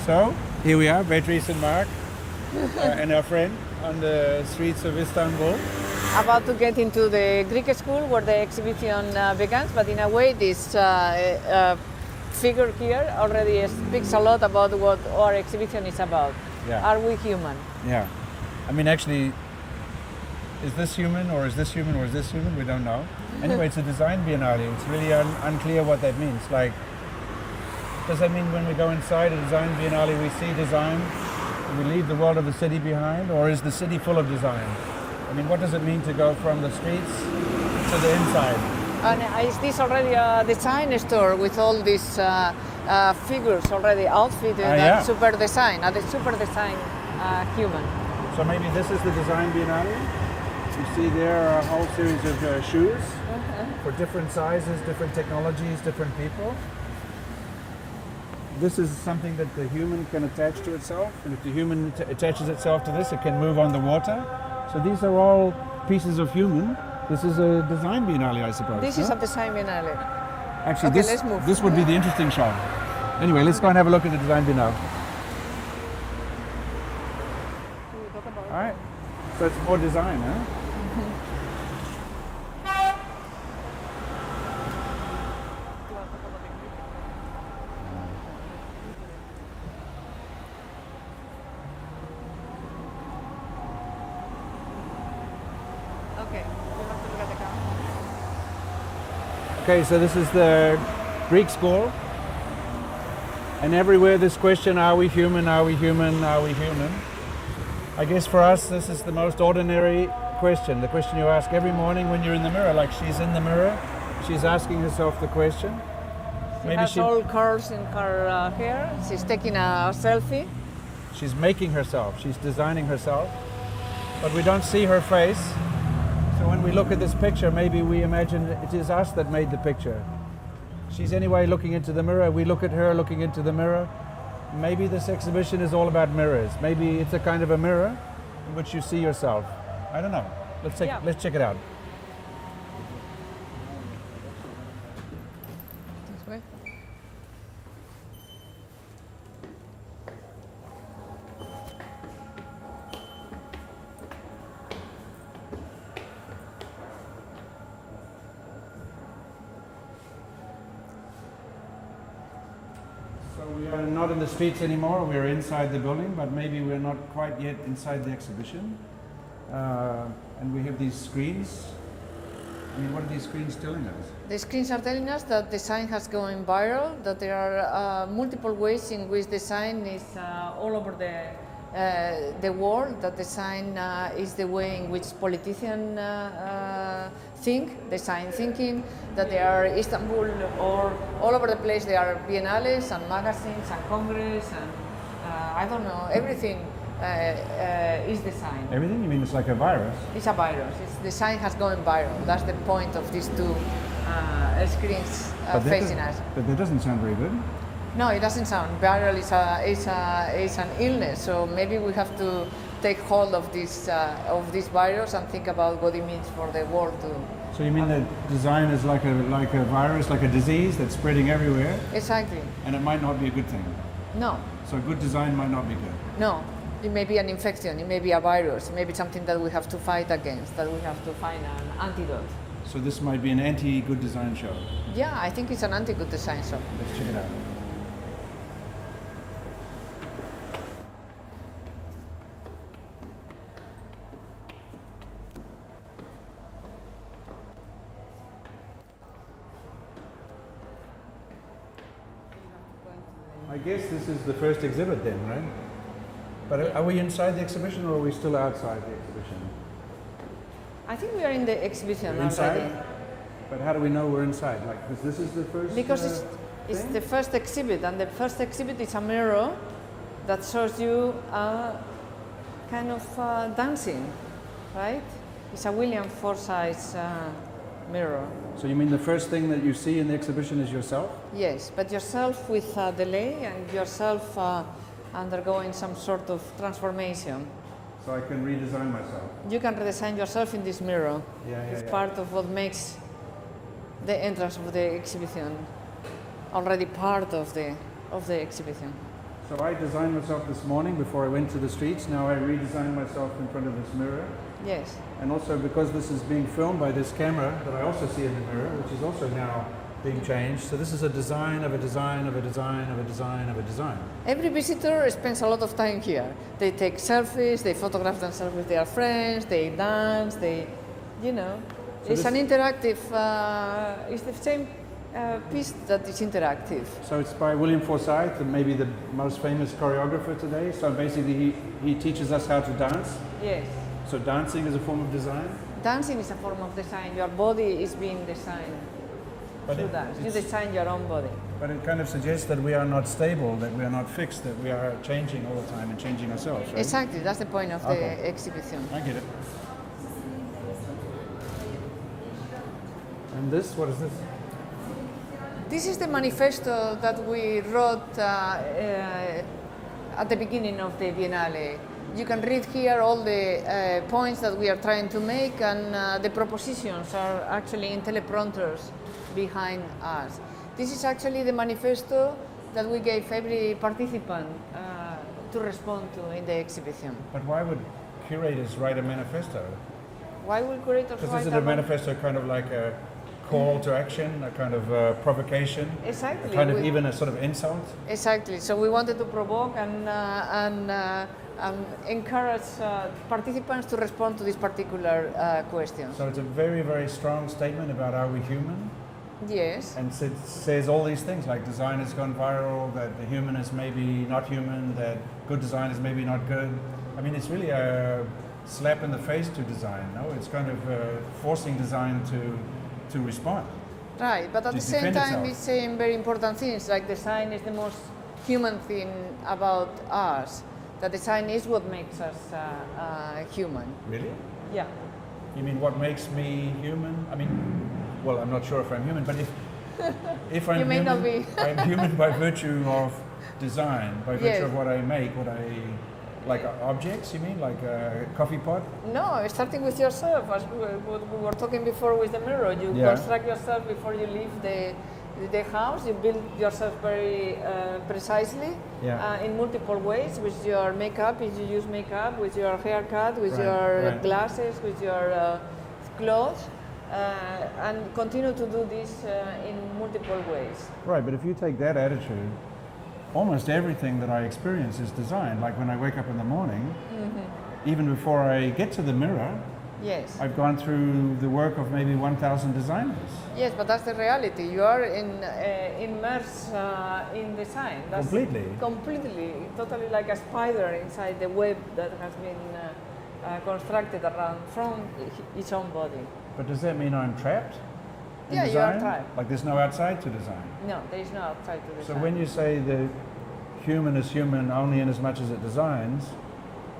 So, here we are, Beatriz and Mark, and our friend on the streets of Istanbul. About to get into the Greek school where the exhibition begins, but in a way this figure here already speaks a lot about what our exhibition is about. Yeah. Are we human? Yeah. I mean, actually, is this human or is this human or is this human? We don't know. Anyway, it's a design biennale. It's really unclear what that means. Like, does that mean when we go inside a design biennale we see design, we leave the world of the city behind, or is the city full of design? I mean, what does it mean to go from the streets to the inside? And is this already a design store with all these figures already outfitted and super design, the super design human? So maybe this is the design biennale. You see there are a whole series of shoes for different sizes, different technologies, different people. This is something that the human can attach to itself, and if the human attaches itself to this, it can move on the water. So these are all pieces of human. This is a design biennale, I suppose. This is a design biennale. Actually, okay, let's move. This would be the interesting show. Anyway, let's go and have a look at the design biennale. All right. So it's more design, huh? Okay, so this is the Greek school, and everywhere this question, are we human, are we human, are we human? I guess for us this is the most ordinary question, the question you ask every morning when you're in the mirror, like she's in the mirror, she's asking herself the question. She has all curls in her hair, she's taking a selfie. She's making herself, she's designing herself, but we don't see her face. So when we look at this picture, maybe we imagine it is us that made the picture. She's anyway looking into the mirror, we look at her looking into the mirror. Maybe this exhibition is all about mirrors. Maybe it's a kind of a mirror in which you see yourself. I don't know. Let's check it out. This way. We are not in the streets anymore, we are inside the building, but maybe we're not quite yet inside the exhibition. And we have these screens. I mean, what are these screens telling us? The screens are telling us that design has gone viral, that there are multiple ways in which design is all over the world, that design is the way in which politicians think, design thinking, that there are Istanbul or all over the place there are biennales and magazines and congress and I don't know, everything is design. Everything? You mean it's like a virus? It's a virus. Design has gone viral. That's the point of these two screens facing us. But that doesn't sound very good. No, it doesn't sound. Viral is an illness, so maybe we have to take hold of this virus and think about what it means for the world too. So you mean that design is like a virus, like a disease that's spreading everywhere? Exactly. And it might not be a good thing? No. So good design might not be good? No. It may be an infection, it may be a virus, it may be something that we have to fight against, that we have to find an antidote. So this might be an anti-good design show? Yeah, I think it's an anti-good design show. Let's check it out. I guess this is the first exhibit then, right? But are we inside the exhibition or are we still outside the exhibition? I think we are in the exhibition inside? already. But how do we know we're inside? Like, because this is the first Because it's the first exhibit, and the first exhibit is a mirror that shows you a kind of dancing, right? It's a William Forsythe mirror. So you mean the first thing that you see in the exhibition is yourself? Yes, but yourself with a delay and yourself undergoing some sort of transformation. So I can redesign myself? You can redesign yourself in this mirror. It's part of what makes the entrance of the exhibition already part of the exhibition. So I designed myself this morning before I went to the streets. Now I redesigned myself in front of this mirror. Yes. And also because this is being filmed by this camera that I also see in the mirror, which is also now being changed. So this is a design of a design of a design of a design of a design. Every visitor spends a lot of time here. They take selfies, they photograph themselves with their friends, they dance, you know. So it's an interactive, it's the same piece that is interactive. So it's by William Forsythe, maybe the most famous choreographer today. So basically he teaches us how to dance. Yes. So dancing is a form of design? Dancing is a form of design. Your body is being designed through dance. You design your own body. But it kind of suggests that we are not stable, that we are not fixed, that we are changing all the time and changing ourselves, right? Exactly, that's the point of the exhibition. I get it. And this, what is this? This is the manifesto that we wrote at the beginning of the Biennale. You can read here all the points that we are trying to make, and the propositions are actually in teleprompters behind us. This is actually the manifesto that we gave every participant to respond to in the exhibition. But why would curators write a manifesto? Why would curators write a Because isn't a manifesto kind of like a call to action, a kind of provocation? Exactly. A kind of even a sort of insult? Exactly. So we wanted to provoke and encourage participants to respond to this particular question. So it's a very, very strong statement about are we human? Yes. And it says all these things like design has gone viral, that the human is maybe not human, that good design is maybe not good. I mean, it's really a slap in the face to design, no? It's kind of forcing design to respond. Right, but at the same defend time itself. it's saying very important things, like design is the most human thing about us. That design is what makes us human. Really? Yeah. You mean what makes me human? I mean, well, I'm not sure if I'm human, but if I'm You may human, not be. I'm human by virtue of design, by virtue Yes. of what I make, like objects, you mean, like a coffee pot? No, starting with yourself, as we were talking before with the mirror. You construct yourself before you leave the house. You build yourself very precisely in multiple ways, with your makeup, if you use makeup, with your haircut, with your glasses, with your clothes, and continue to do this in multiple ways. Right, but if you take that attitude, almost everything that I experience is design. Like when I wake up in the morning, even before I get to the mirror, Yes. I've gone through the work of maybe 1,000 designers. Yes, but that's the reality. You are immersed in design. That's completely, totally like a spider inside the web that has been constructed around from its own body. But does that mean I'm trapped in Yeah, design? you are trapped. Like there's no outside to design? No, there is no outside to design. So when you say the human is human only in as much as it designs,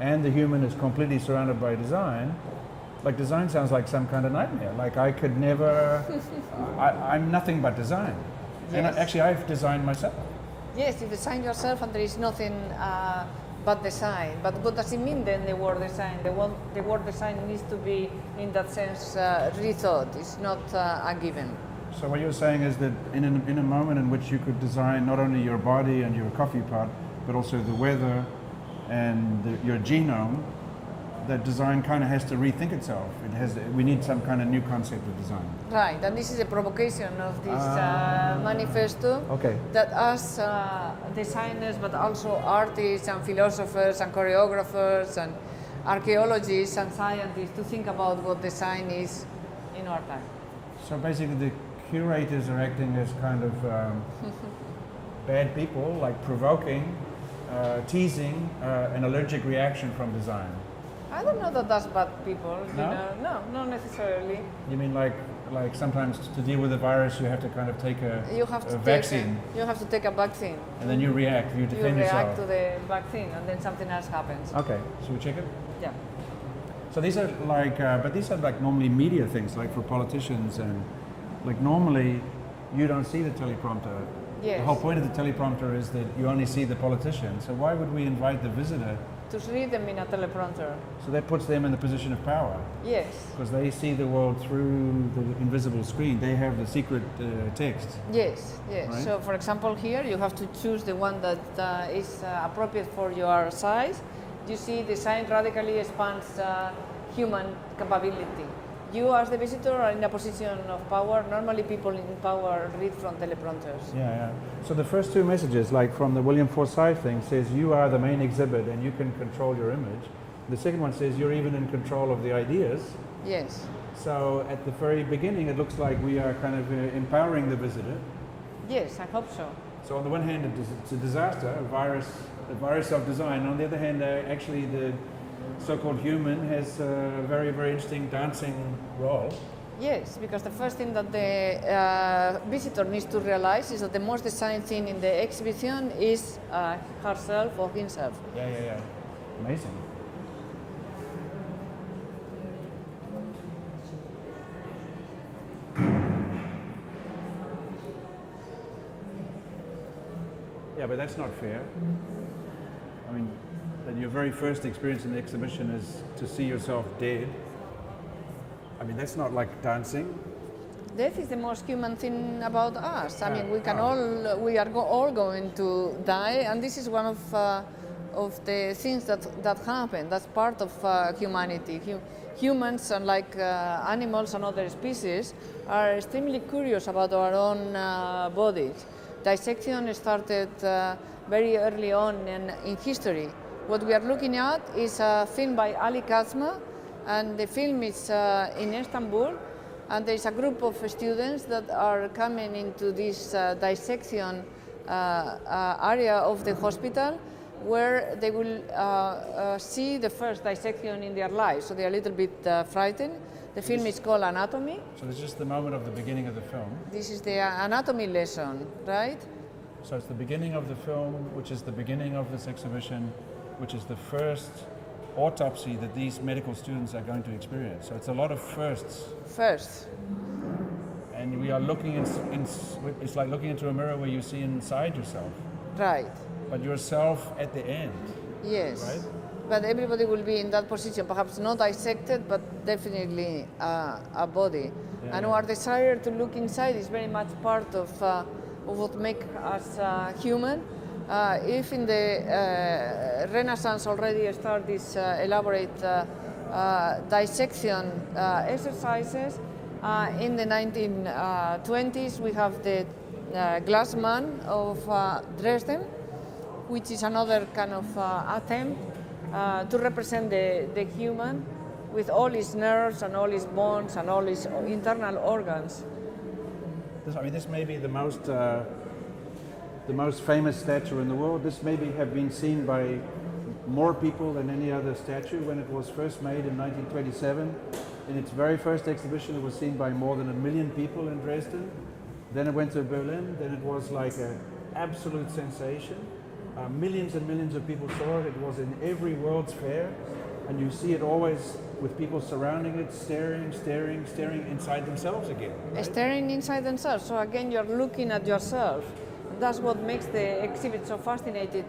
and the human is completely surrounded by design, like design sounds like some kind of nightmare. Like I could never, I'm nothing but design. Yes. And actually I've designed myself. Yes, you design yourself and there is nothing but design. But what does it mean then, the word design? The word design needs to be, in that sense, rethought. It's not a given. So what you're saying is that in a moment in which you could design not only your body and your coffee pot, but also the weather and your genome, that design kind of has to rethink itself. We need some kind of new concept of design. Right, and this is a provocation of this manifesto. Okay. That us designers, but also artists and philosophers and choreographers and archaeologists and scientists to think about what design is in our time. So basically the curators are acting as kind of bad people, like provoking, teasing an allergic reaction from design. I don't know that that's bad people. No? You know? No, not necessarily. You mean like sometimes to deal with the virus you have to kind of take a vaccine? You have to take a vaccine. And then you react, you defend You yourself. react to the vaccine and then something else happens. Okay, should we check it? Yeah. So these are like, but these are like normally media things, like for politicians, and like normally you don't see the teleprompter. Yes. The whole point of the teleprompter is that you only see the politician. So why would we invite the visitor to read them in a teleprompter. So that puts them in the position of power. Yes. Because they see the world through the invisible screen. They have the secret text. Yes, yes. Right? So, for example, here you have to choose the one that is appropriate for your size. You see, the sign radically expands human capability. You, as the visitor, are in a position of power. Normally, people in power read from teleprompters. Yeah, yeah. So the first two messages, like from the William Forsythe thing, says you are the main exhibit and you can control your image. The second one says you're even in control of the ideas. Yes. So at the very beginning, it looks like we are kind of empowering the visitor. Yes, I hope so. So on the one hand, it's a disaster, a virus of design. On the other hand, actually the so-called human has a very, very interesting dancing role. Yes, because the first thing that the visitor needs to realize is that the most designed thing in the exhibition is herself or himself. Yeah, yeah, yeah. Amazing. Yeah, but that's not fair. I mean, that your very first experience in the exhibition is to see yourself dead. I mean, that's not like dancing. Death is the most human thing about us. I mean, we are all going to die, and this is one of the things that happen. That's part of humanity. Humans, unlike animals and other species, are extremely curious about our own bodies. Dissection started very early on in history. What we are looking at is a film by Ali Kazma, and the film is in Istanbul, and there is a group of students that are coming into this dissection area of the hospital, where they will see the first dissection in their lives, so they are a little bit frightened. The film is called Anatomy. So this is the moment of the beginning of the film. This is the anatomy lesson, right? So it's the beginning of the film, which is the beginning of this exhibition, which is the first autopsy that these medical students are going to experience. So it's a lot of firsts. First. And we are looking it's like looking into a mirror where you see inside yourself. Right. But yourself at the end. Yes. Right? But everybody will be in that position, perhaps not dissected, but definitely a body. Yeah, and yeah. our desire to look inside is very much part of what makes us human. If in the Renaissance already start these elaborate dissection exercises, in the 1920s we have the glass man of Dresden, which is another kind of attempt to represent the human with all his nerves and all his bones and all his internal organs. This may be the most famous statue in the world. This maybe have been seen by more people than any other statue. When it was first made in 1927, in its very first exhibition, it was seen by more than 1 million people in Dresden. Then it went to Berlin. Then it was like an absolute sensation. Millions and millions of people saw it. It was in every World's Fair, and you see it always with people surrounding it, staring inside themselves again. Right? Staring inside themselves. So again, you're looking at yourself. That's what makes the exhibit so fascinating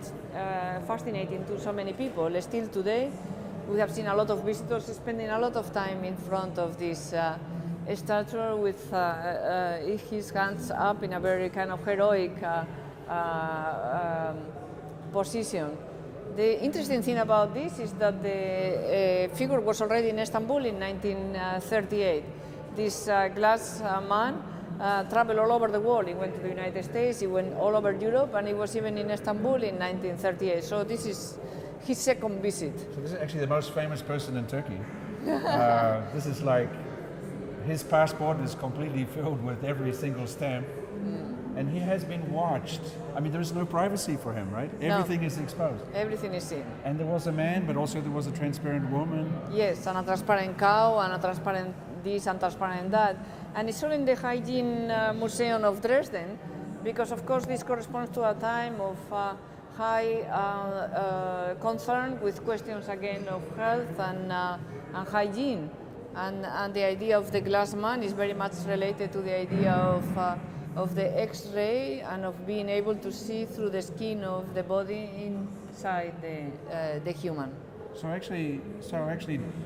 to so many people. Still today, we have seen a lot of visitors spending a lot of time in front of this statue with his hands up in a very kind of heroic position. The interesting thing about this is that the figure was already in Istanbul in 1938. This glass man traveled all over the world. He went to the United States, he went all over Europe, and he was even in Istanbul in 1938. So this is his second visit. So this is actually the most famous person in Turkey. This is like, his passport is completely filled with every single stamp. And he has been watched. I mean, there is no privacy for him, right? Everything is exposed. Everything is seen. And there was a man, but also there was a transparent woman. Yes, and a transparent cow, and a transparent this, and transparent that. And it's all in the Hygiene Museum of Dresden, because of course this corresponds to a time of high concern with questions again of health and hygiene. And the idea of the glass man is very much related to the idea of of the X-ray and of being able to see through the skin of the body inside the human. So actually,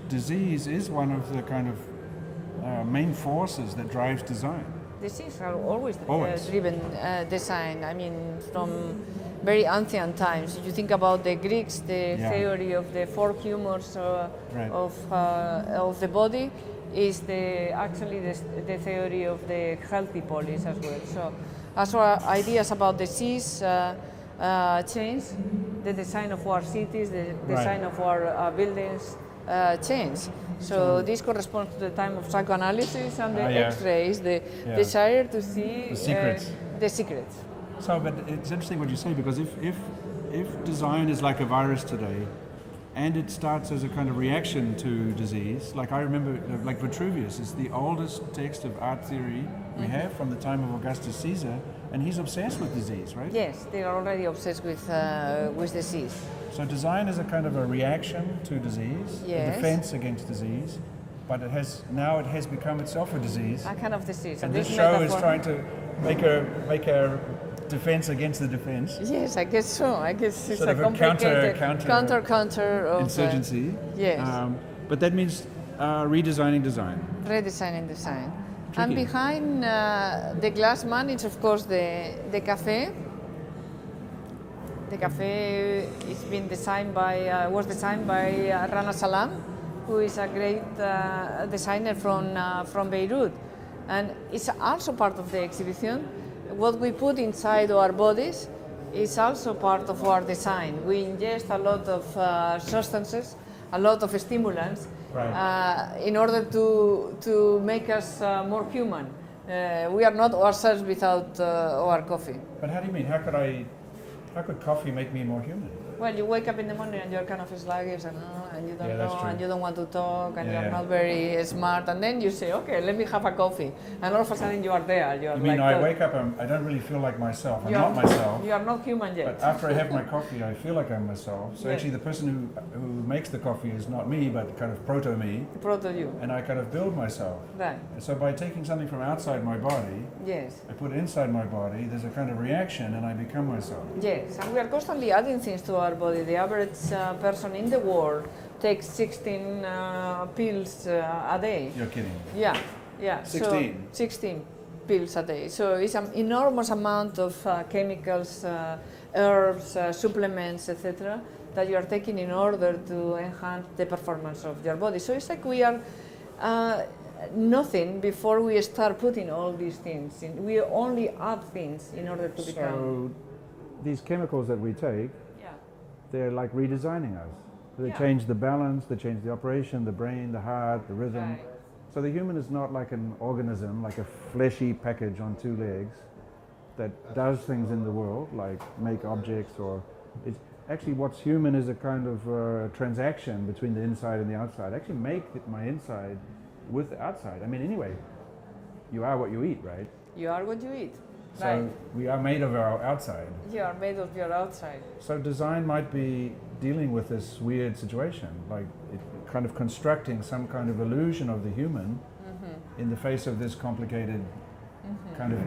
disease is one of the kind of main forces that drives design. Disease are always. Always. Driven design. I mean, from very ancient times. If you think about the Greeks, the theory of the four humors Right. of the body is actually the theory of the healthy polis as well. So, as our ideas about disease change, the design of our cities, the design of our buildings change. So this corresponds to the time of psychoanalysis and the X-rays, the desire to see the secrets. So, but it's interesting what you say, because if design is like a virus today, and it starts as a kind of reaction to disease, like I remember, like Vitruvius is the oldest text of art theory we have from the time of Augustus Caesar, and he's obsessed with disease, right? Yes, they are already obsessed with disease. So design is a kind of a reaction to disease, a defense against disease, but it has become itself a disease. A kind of disease. And this show is trying to make a defense against the defense. Yes, I guess so. I guess it's sort a of complicated counter of insurgency. Yes. But that means redesigning design. Redesigning design. Tricky. And behind the glass man is of course the cafe. The cafe is been was designed by Rana Salam, who is a great designer from Beirut, and it's also part of the exhibition. What we put inside our bodies is also part of our design. We ingest a lot of substances, a lot of stimulants, in order to make us more human. We are not ourselves without our coffee. But how do you mean? How could coffee make me more human? Well, you wake up in the morning and you're kind of sluggish and you don't know true. and you don't want to talk and you're not very smart, and then you say, okay, let me have a coffee, and all of a sudden you are there. You mean I wake up, I don't really feel like myself. I'm not myself. You are not human yet. But after I have my coffee, I feel like I'm myself. So actually, the person who makes the coffee is not me, but kind of proto me. Proto you. And I kind of build myself. Right. And so by taking something from outside my body, I put it inside my body. There's a kind of reaction, and I become myself. Yes, and we are constantly adding things to our body. The average person in the world takes 16 pills a day. You're kidding. Yeah. 16? So 16 pills a day. So it's an enormous amount of chemicals, herbs, supplements, etc., that you are taking in order to enhance the performance of your body. So it's like we are nothing before we start putting all these things in. We only add things in order to become. So these chemicals that we take, they're like redesigning us. They change the balance, they change the operation, the brain, the heart, the rhythm. Right. So the human is not like an organism, like a fleshy package on two legs that does things in the world, like make objects, or it's actually what's human is a kind of transaction between the inside and the outside. I actually make my inside with the outside. I mean, anyway, you are what you eat, right? You are what you eat. So right. we are made of our outside. You are made of your outside. So design might be dealing with this weird situation, like it kind of constructing some kind of illusion of the human in the face of this complicated kind of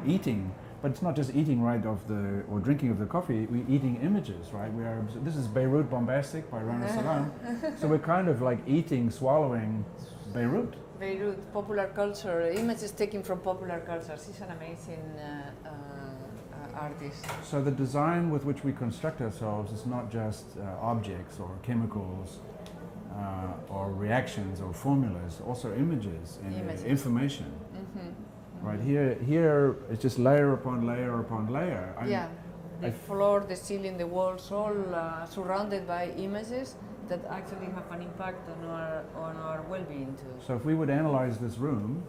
eating. But it's not just eating, right, or drinking of the coffee. We're eating images, right? This is Beirut Bombastic by Rana Salam. So we're kind of like eating, swallowing Beirut. Beirut, popular culture, images taken from popular culture. She's an amazing artist. So the design with which we construct ourselves is not just objects or chemicals or reactions or formulas, also images and information. Right, here it's just layer upon layer upon layer. The floor, the ceiling, the walls, all surrounded by images that actually have an impact on our well-being too. So if we would analyze this room,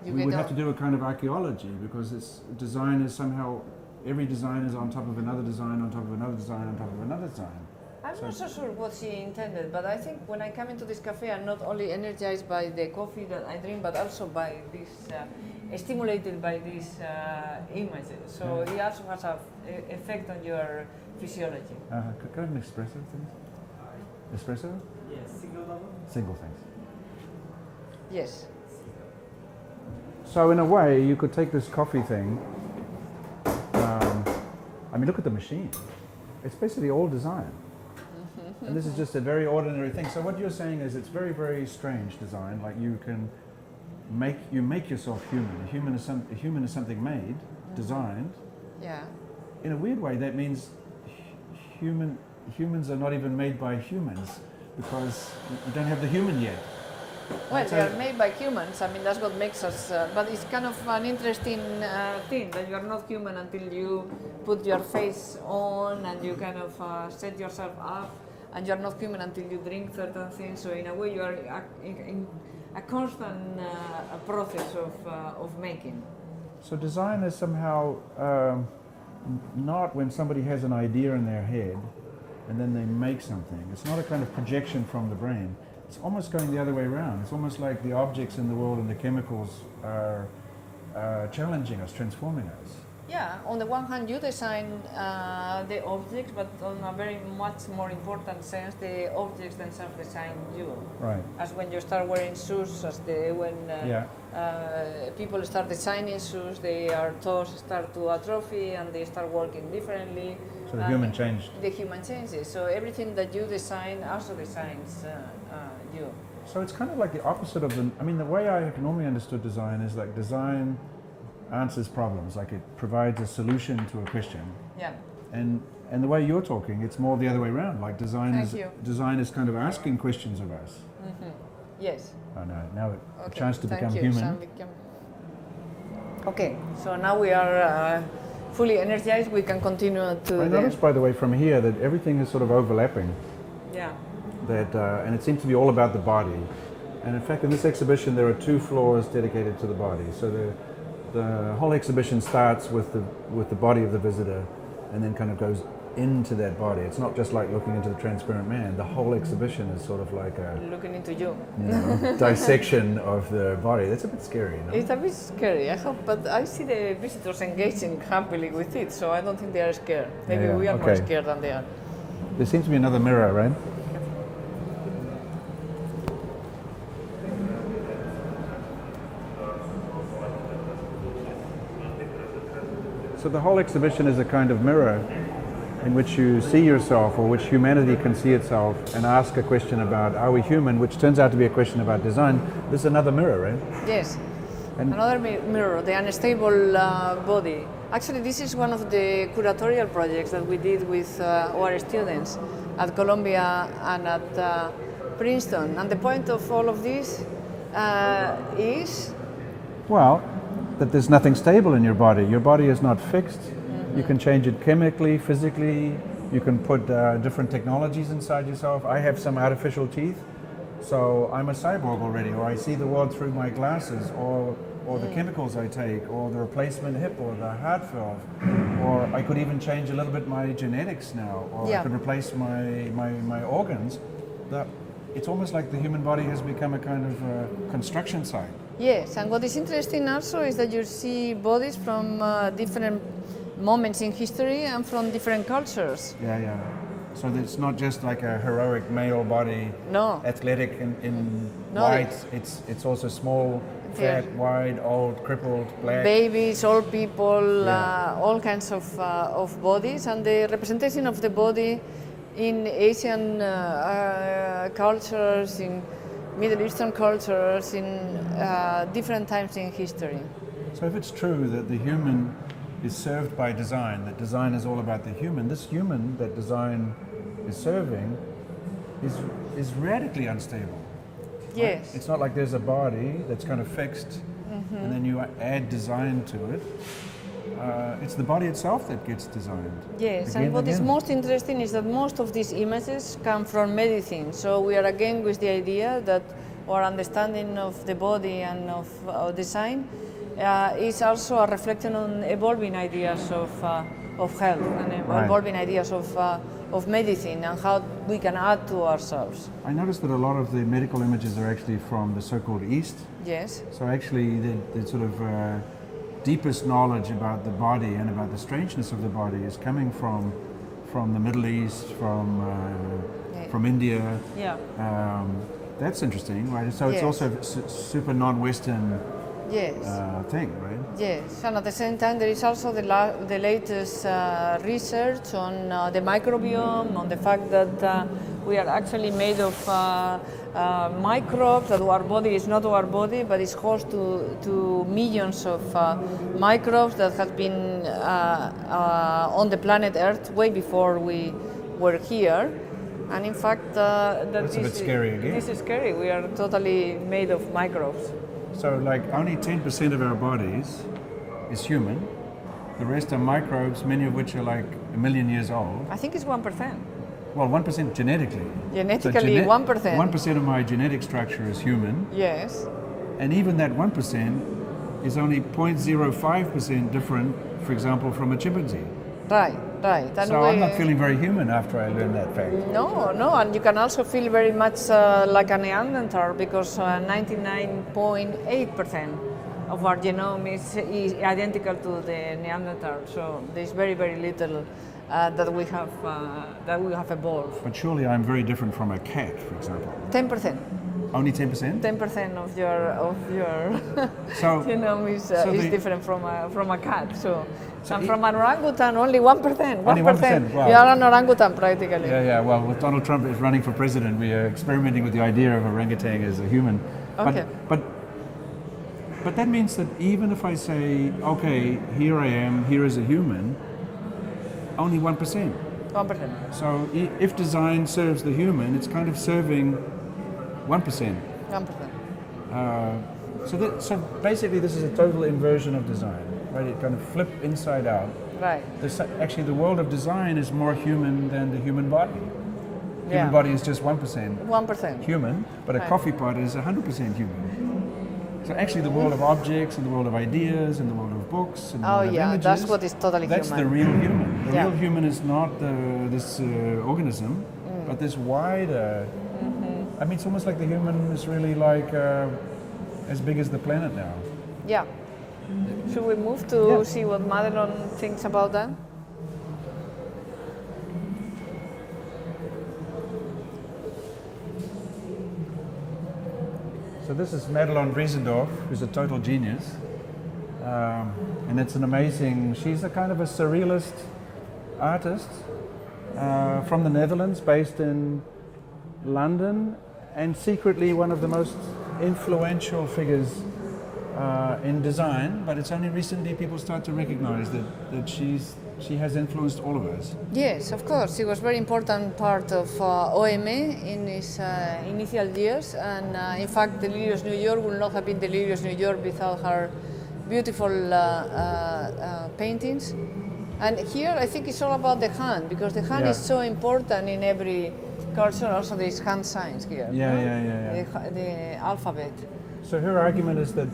we would have to do a kind of archaeology, because design is somehow, every design is on top of another design, on top of another design, on top of another design. I'm not so sure what she intended, but I think when I come into this cafe, I'm not only energized by the coffee that I drink, but also by this, stimulated by these images. So it also has an effect on your physiology. Can I have an espresso, please? Espresso? Yes, single double. Single, thanks. Yes. So in a way, you could take this coffee thing. I mean, look at the machine. It's basically all design. And this is just a very ordinary thing. So what you're saying is it's very, very strange design. Like you can make yourself human. A human is something made, designed. Yeah. In a weird way, that means humans are not even made by humans because you don't have the human yet. Well, they are made by humans. I mean, that's what makes us. But it's kind of an interesting thing that you are not human until you put your face on and you kind of set yourself up, and you are not human until you drink certain things. So in a way, you are in a constant process of making. So design is somehow not when somebody has an idea in their head and then they make something. It's not a kind of projection from the brain. It's almost going the other way around. It's almost like the objects in the world and the chemicals are challenging us, transforming us. Yeah, on the one hand you design the objects, but on a very much more important sense, the objects themselves design you. Right. As when you start wearing shoes, people start designing shoes, their toes start to atrophy and they start working differently. So the human changed. The human changes. So everything that you design also designs you. So it's kind of like the opposite of the. I mean, the way I have normally understood design is like design answers problems, like it provides a solution to a question. Yeah. And the way you're talking, it's more the other way around. Like design is kind of asking questions of us. Mm-hmm. Yes. Oh no! Now a Okay. chance to Thank become you, human. Okay, so now we are fully energized. We can continue to. I noticed, by the way, from here that everything is sort of overlapping. Yeah. That and it seems to be all about the body. And in fact, in this exhibition, there are 2 floors dedicated to the body. So the whole exhibition starts with the body of the visitor, and then kind of goes into that body. It's not just like looking into the transparent man. The whole exhibition is sort of like a looking into you. Dissection of the body. That's a bit scary, no? It's a bit scary, I hope, but I see the visitors engaging happily with it, so I don't think they are scared. Maybe we are more scared than they are. There seems to be another mirror, right? So the whole exhibition is a kind of mirror in which you see yourself, or which humanity can see itself, and ask a question about, are we human, which turns out to be a question about design. This is another mirror, right? Yes, and another mirror, the unstable body. Actually, this is one of the curatorial projects that we did with our students at Columbia and at Princeton. And the point of all of this is? Well, that there's nothing stable in your body. Your body is not fixed. You can change it chemically, physically. You can put different technologies inside yourself. I have some artificial teeth, so I'm a cyborg already, or I see the world through my glasses, or the chemicals I take, or the replacement hip, or the heart valve, or I could even change a little bit my genetics now, or I could replace my organs. It's almost like the human body has become a kind of construction site. Yes, and what is interesting also is that you see bodies from different moments in history and from different cultures. Yeah. So it's not just like a heroic male body, athletic in white. It's also small, fat, wide, old, crippled, black. Babies, old people, all kinds of bodies, and the representation of the body in Asian cultures, in Middle Eastern cultures, in different times in history. So if it's true that the human is served by design, that design is all about the human, this human that design is serving is radically unstable. Yes. Right? It's not like there's a body that's kind of fixed and then you add design to it. It's the body itself that gets designed. Yes, and what is most interesting is that most of these images come from medicine. So we are again with the idea that our understanding of the body and of design is also a reflection on evolving ideas of health and evolving ideas of medicine and how we can add to ourselves. I noticed that a lot of the medical images are actually from the so-called East. Yes. So actually the sort of deepest knowledge about the body and about the strangeness of the body is coming from the Middle East, from India. Yeah. That's interesting, right? So it's also super non-Western Yes. thing, right? Yes, and at the same time, there is also the latest research on the microbiome, on the fact that we are actually made of microbes, that our body is not our body, but is host to millions of microbes that have been on the planet Earth way before we were here. And in fact, That's a bit scary again. This is scary. We are totally made of microbes. So like only 10% of our bodies is human. The rest are microbes, many of which are like 1 million years old. I think it's 1%. Well, 1% genetically. Genetically, 1%. 1% of my genetic structure is human. Yes. And even that 1% is only 0.05% different, for example, from a chimpanzee. Right. And So I'm not feeling very human after I learned that fact. No, and you can also feel very much like a Neanderthal because 99.8% of our genome is identical to the Neanderthal. So there's very, very little that we have evolved. But surely I'm very different from a cat, for example. 10%. Only 10%? 10% of your So, genome is different from a cat. And from an orangutan, only 1%. Only 1%. Wow. You are an orangutan practically. Yeah. Well, with Donald Trump is running for president, we are experimenting with the idea of orangutan as a human. Okay. But that means that even if I say, okay, here I am, here is a human, only 1%. 1%. So if design serves the human, it's kind of serving 1%. 1%. So basically, this is a total inversion of design, right? It kind of flip inside out. Right. Actually, the world of design is more human than the human body. Human body is just 1%. 1%. Human, but a coffee pot is 100% human. So actually, the world of objects and the world of ideas and the world of books and the world of images, that's what is totally that's human. the real human. The real human is not this organism, but this wider. I mean, it's almost like the human is really like as big as the planet now. Yeah. Should we move to see what Madelon thinks about that? So this is Madelon Riesendorf, who's a total genius. And it's an amazing, she's a kind of a surrealist artist from the Netherlands, based in London, and secretly one of the most influential figures in design, but it's only recently people start to recognize that she has influenced all of us. Yes, of course. She was a very important part of OME in its initial years, and in fact, Delirious New York would not have been Delirious New York without her beautiful paintings. And here, I think it's all about the hand, because the hand is so important in every culture. Also, there is hand signs here. The alphabet. So her argument is that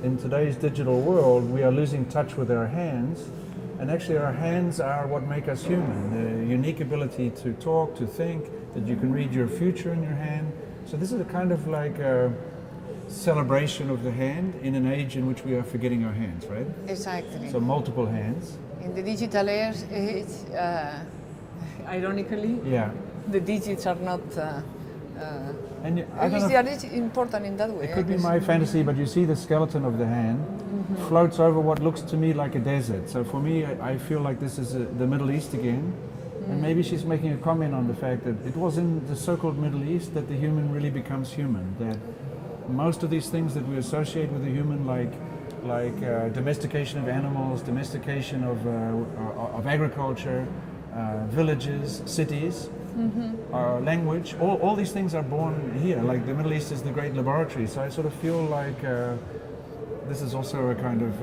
in today's digital world, we are losing touch with our hands, and actually our hands are what make us human. The unique ability to talk, to think, that you can read your future in your hand. So this is a kind of like a celebration of the hand in an age in which we are forgetting our hands, right? Exactly. So multiple hands. In the digital age, ironically, the digits are not. And they are important in that way. It could be my fantasy, but you see the skeleton of the hand floats over what looks to me like a desert. So for me, I feel like this is the Middle East again. And maybe she's making a comment on the fact that it was in the so-called Middle East that the human really becomes human. That most of these things that we associate with the human, like domestication of animals, domestication of agriculture, villages, cities, language, all these things are born here. Like the Middle East is the great laboratory. So I sort of feel like this is also a kind of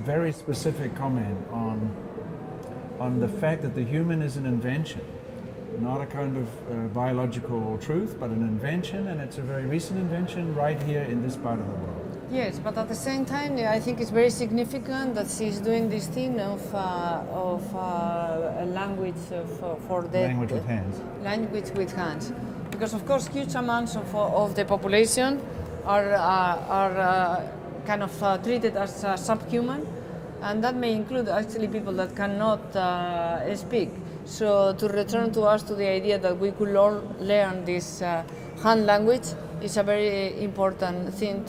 very specific comment on the fact that the human is an invention, not a kind of biological truth, but an invention, and it's a very recent invention right here in this part of the world. Yes, but at the same time, I think it's very significant that she's doing this thing of a language for the language with hands. Language with hands, because of course huge amounts of the population are kind of treated as subhuman, and that may include actually people that cannot speak. So to return to the idea that we could learn this hand language is a very important thing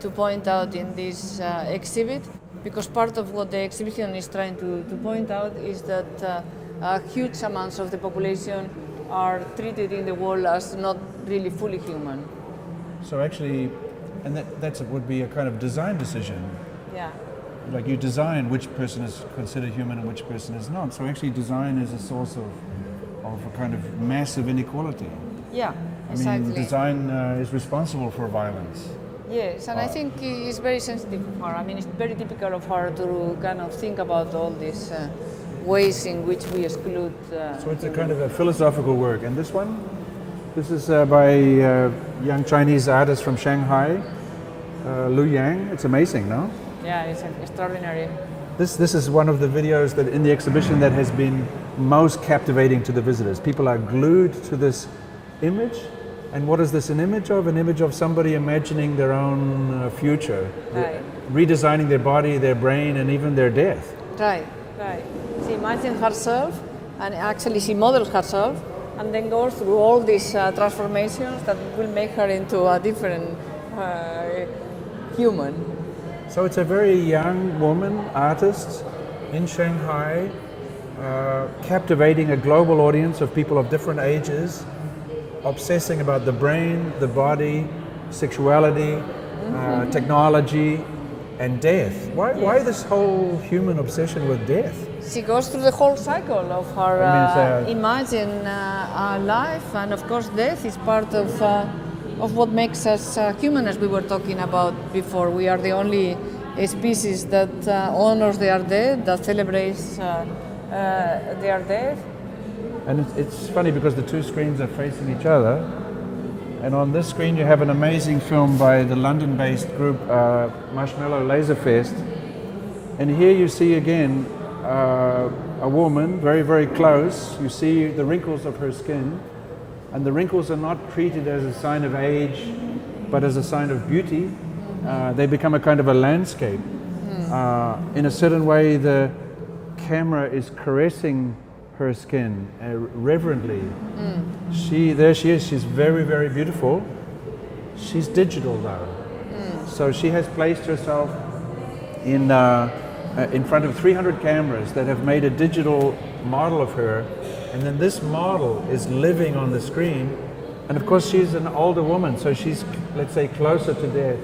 to point out in this exhibit, because part of what the exhibition is trying to point out is that huge amounts of the population are treated in the world as not really fully human. So actually, and that would be a kind of design decision. Yeah. Like you design which person is considered human and which person is not. So actually design is a source of a kind of massive inequality. Yeah, I exactly. mean, design is responsible for violence. Yes, and I think it's very sensitive of her. I mean, it's very typical of her to kind of think about all these ways in which we exclude. So it's a kind of a philosophical work. And this one? This is by a young Chinese artist from Shanghai, Lu Yang. It's amazing, no? Yeah, it's extraordinary. This is one of the videos that in the exhibition that has been most captivating to the visitors. People are glued to this image. And what is this an image of? An image of somebody imagining their own future, Right. redesigning their body, their brain, and even their death. Right, right. She imagines herself, and actually she models herself, and then goes through all these transformations that will make her into a different human. So it's a very young woman, artist in Shanghai, captivating a global audience of people of different ages, obsessing about the brain, the body, sexuality, technology, and death. Why this whole human obsession with death? She goes through the whole cycle of her imagine life, and of course death is part of what makes us human, as we were talking about before. We are the only species that honors their dead, that celebrates their death. And it's funny because the two screens are facing each other, and on this screen you have an amazing film by the London-based group Marshmallow Laserfest, and here you see again a woman very, very close. You see the wrinkles of her skin, and the wrinkles are not treated as a sign of age, but as a sign of beauty. They become a kind of a landscape. In a certain way, the camera is caressing her skin reverently. There she is. She's very, very beautiful. She's digital though, so she has placed herself in front of 300 cameras that have made a digital model of her, and then this model is living on the screen. And of course, she's an older woman, so she's, let's say, closer to death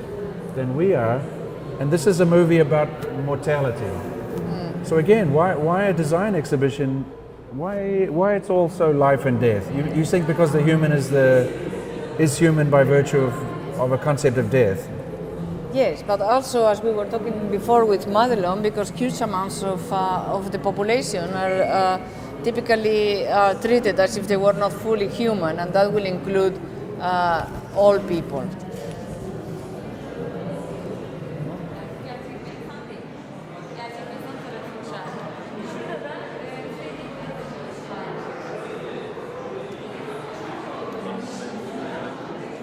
than we are. And this is a movie about mortality. So again, why a design exhibition? Why it's all so life and death? You think because the human is human by virtue of a concept of death? Yes, but also, as we were talking before with Madelon, because huge amounts of the population are typically treated as if they were not fully human, and that will include all people.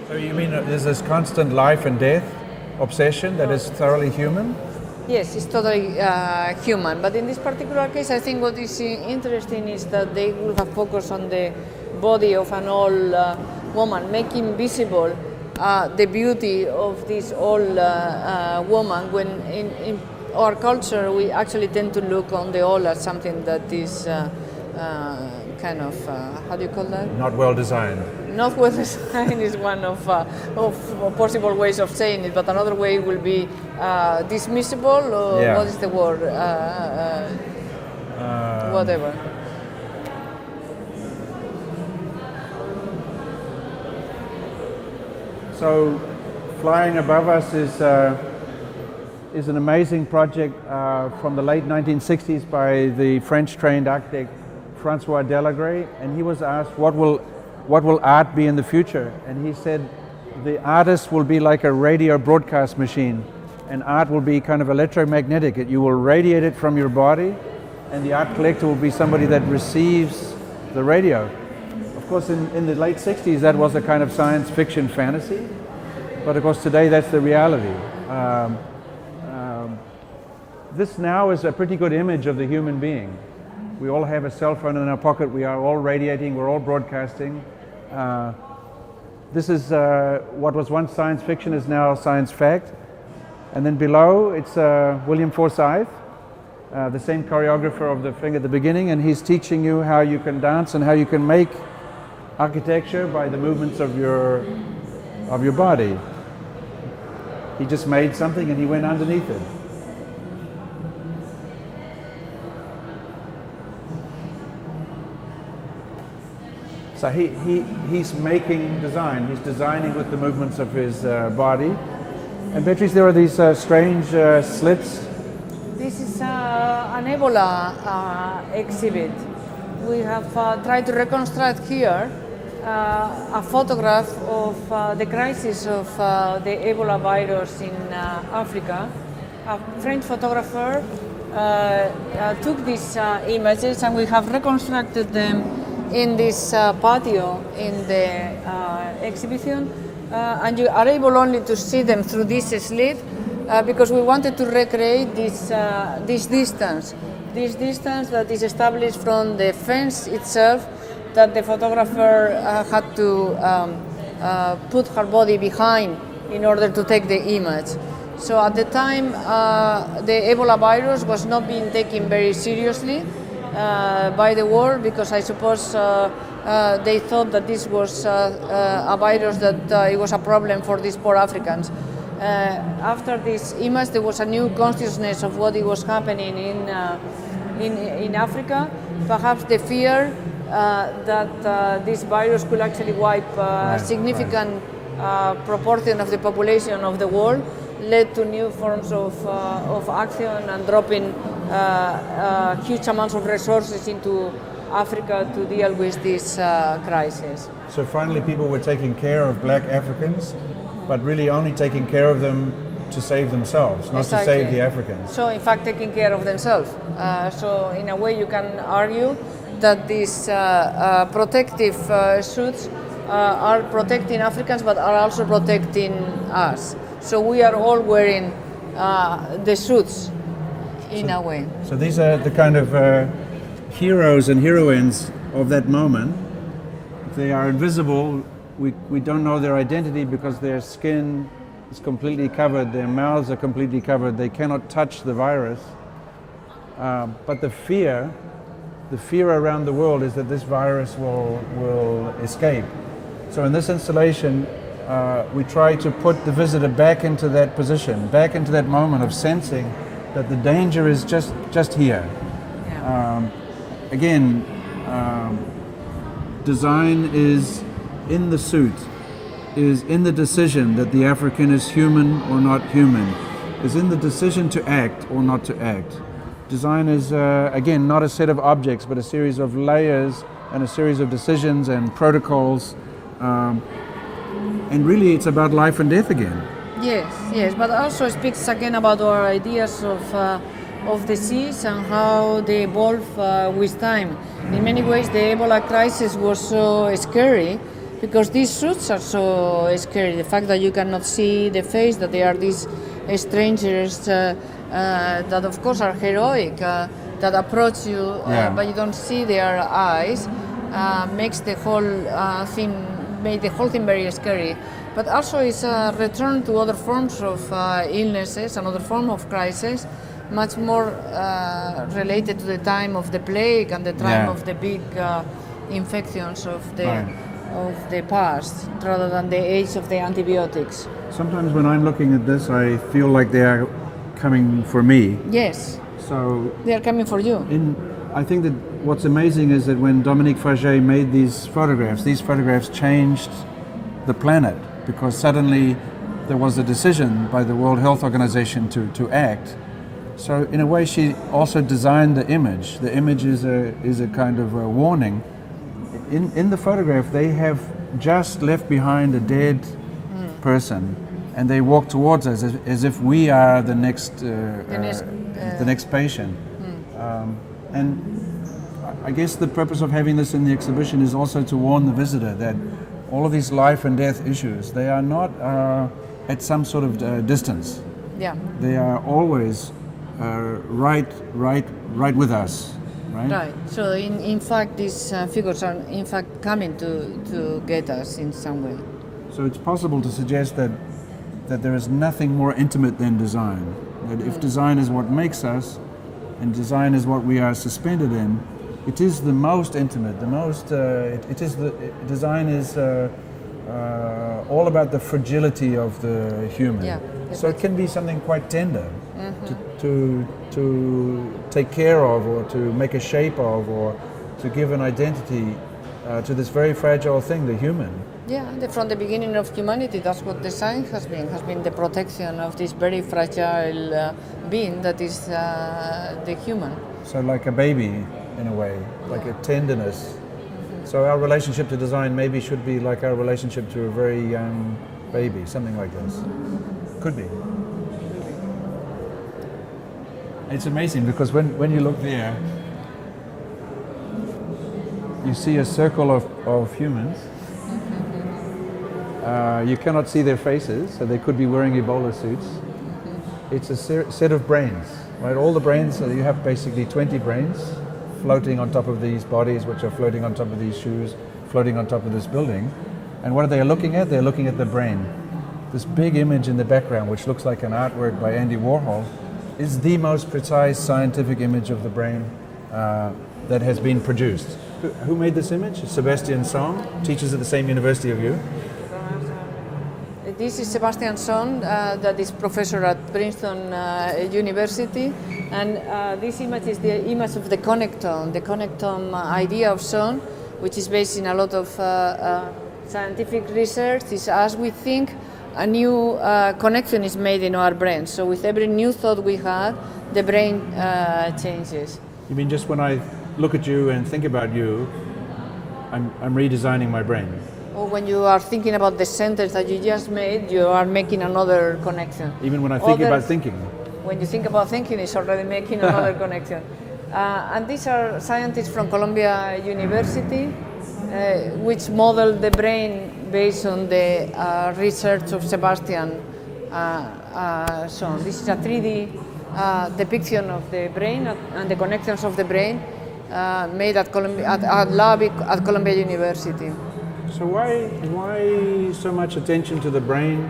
So you mean there's this constant life and death obsession that is thoroughly human? Yes, it's totally human. But in this particular case, I think what is interesting is that they will have focused on the body of an old woman, making visible the beauty of this old woman, when in our culture we actually tend to look on the old as something that is kind of, how do you call that? Not well designed. Not well designed is one of possible ways of saying it, but another way will be dismissible, or what is the word? Whatever. So, flying above us is an amazing project from the late 1960s by the French-trained architect Francois Delagre, and he was asked what will art be in the future, and he said the artist will be like a radio broadcast machine, and art will be kind of electromagnetic. You will radiate it from your body, and the art collector will be somebody that receives the radio. Of course, in the late 60s, that was a kind of science fiction fantasy, but of course today that's the reality. This now is a pretty good image of the human being. We all have a cell phone in our pocket, we are all radiating, we're all broadcasting. This is what was once science fiction is now science fact. And then below it's William Forsythe, the same choreographer of the thing at the beginning, and he's teaching you how you can dance and how you can make architecture by the movements of your body. He just made something and he went underneath it. So he's making design. He's designing with the movements of his body. And Beatriz, there are these strange slits. This is an Ebola exhibit. We have tried to reconstruct here a photograph of the crisis of the Ebola virus in Africa. A French photographer took these images and we have reconstructed them in this patio in the exhibition. And you are able only to see them through this slit because we wanted to recreate this distance that is established from the fence itself, that the photographer had to put her body behind in order to take the image. So at the time, the Ebola virus was not being taken very seriously by the world, because I suppose they thought that this was a virus, that it was a problem for these poor Africans. After this image, there was a new consciousness of what it was happening in Africa. Perhaps the fear that this virus could actually wipe a significant proportion of the population of the world led to new forms of action and dropping huge amounts of resources into Africa to deal with this crisis. So finally people were taking care of black Africans, but really only taking care of them to save themselves, not to save the Africans. So in fact taking care of themselves. So in a way you can argue that these protective suits are protecting Africans but are also protecting us. So we are all wearing the suits in a way. So these are the kind of heroes and heroines of that moment. They are invisible. We don't know their identity because their skin is completely covered, their mouths are completely covered, they cannot touch the virus. But the fear around the world is that this virus will escape. So in this installation, we try to put the visitor back into that position, back into that moment of sensing that the danger is just here. Yeah. Again, design is in the suit, is in the decision that the African is human or not human, is in the decision to act or not to act. Design is, again, not a set of objects, but a series of layers and a series of decisions and protocols. And really it's about life and death again. Yes, but also speaks again about our ideas of disease and how they evolve with time. In many ways the Ebola crisis was so scary because these suits are so scary. The fact that you cannot see the face, that they are these strangers that of course are heroic, that approach you but you don't see their eyes, makes the whole made the whole thing very scary. But also it's a return to other forms of illnesses, another form of crisis, much more related to the time of the plague and the time of the big infections of the past, rather than the age of the antibiotics. Sometimes when I'm looking at this, I feel like they are coming for me. Yes. So they are coming for you. I think that what's amazing is that when Dominique Faget made these photographs changed the planet, because suddenly there was a decision by the World Health Organization to act. So in a way she also designed the image. The image is a kind of a warning. In the photograph they have just left behind a dead person and they walk towards us as if we are the next patient. And I guess the purpose of having this in the exhibition is also to warn the visitor that all of these life and death issues, they are not at some sort of distance. Yeah. They are always right with us. Right. So in fact these figures are in fact coming to get us in some way. So it's possible to suggest that that there is nothing more intimate than design. That if design is what makes us, and design is what we are suspended in, it is the most intimate, the most, design is all about the fragility of the human. Yeah, so it can be something quite tender to take care of, or to make a shape of, or to give an identity to this very fragile thing, the human. Yeah, from the beginning of humanity, that's what design has been the protection of this very fragile being that is the human. So like a baby, in a way, like a tenderness. So our relationship to design maybe should be like our relationship to a very young baby, something like this. Could be. It's amazing because when you look there, you see a circle of humans. You cannot see their faces, so they could be wearing Ebola suits. It's a set of brains, right? All the brains, so you have basically 20 brains floating on top of these bodies, which are floating on top of these shoes, floating on top of this building. And what are they looking at? They're looking at the brain. This big image in the background, which looks like an artwork by Andy Warhol, is the most precise scientific image of the brain that has been produced. Who made this image? Sebastian Song, teaches at the same university of you. This is Sebastian Son, that is professor at Princeton University, and this image is the image of the connectome. The connectome idea of Son, which is based in a lot of scientific research, is as we think, a new connection is made in our brain. So with every new thought we have, the brain changes. You mean just when I look at you and think about you, I'm redesigning my brain? Or when you are thinking about the sentence that you just made, you are making another connection. Even when I think about thinking? When you think about thinking, it's already making another connection. And these are scientists from Columbia University, which model the brain based on the research of Sebastian Son. This is a 3D depiction of the brain and the connections of the brain made at lab at Columbia University. So why so much attention to the brain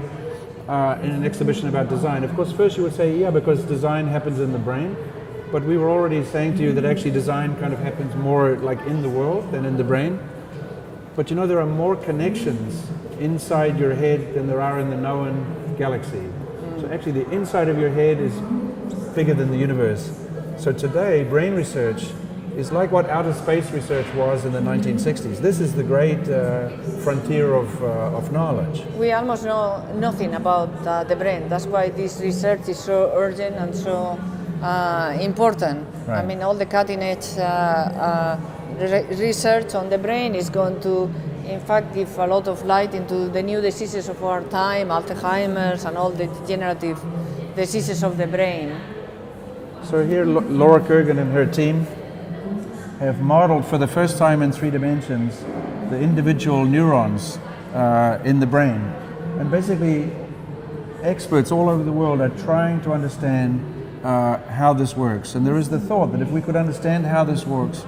in an exhibition about design? Of course, first you would say, yeah, because design happens in the brain. But we were already saying to you that actually design kind of happens more like in the world than in the brain. But you know, there are more connections inside your head than there are in the known galaxy. So actually the inside of your head is bigger than the universe. So today, brain research is like what outer space research was in the 1960s. This is the great frontier of knowledge. We almost know nothing about the brain. That's why this research is so urgent and so important. Right. I mean, all the cutting edge research on the brain is going to, in fact, give a lot of light into the new diseases of our time, Alzheimer's and all the degenerative diseases of the brain. So here Laura Kurgan and her team have modeled for the first time in 3 dimensions the individual neurons in the brain. And basically, experts all over the world are trying to understand how this works. And there is the thought that if we could understand how this works,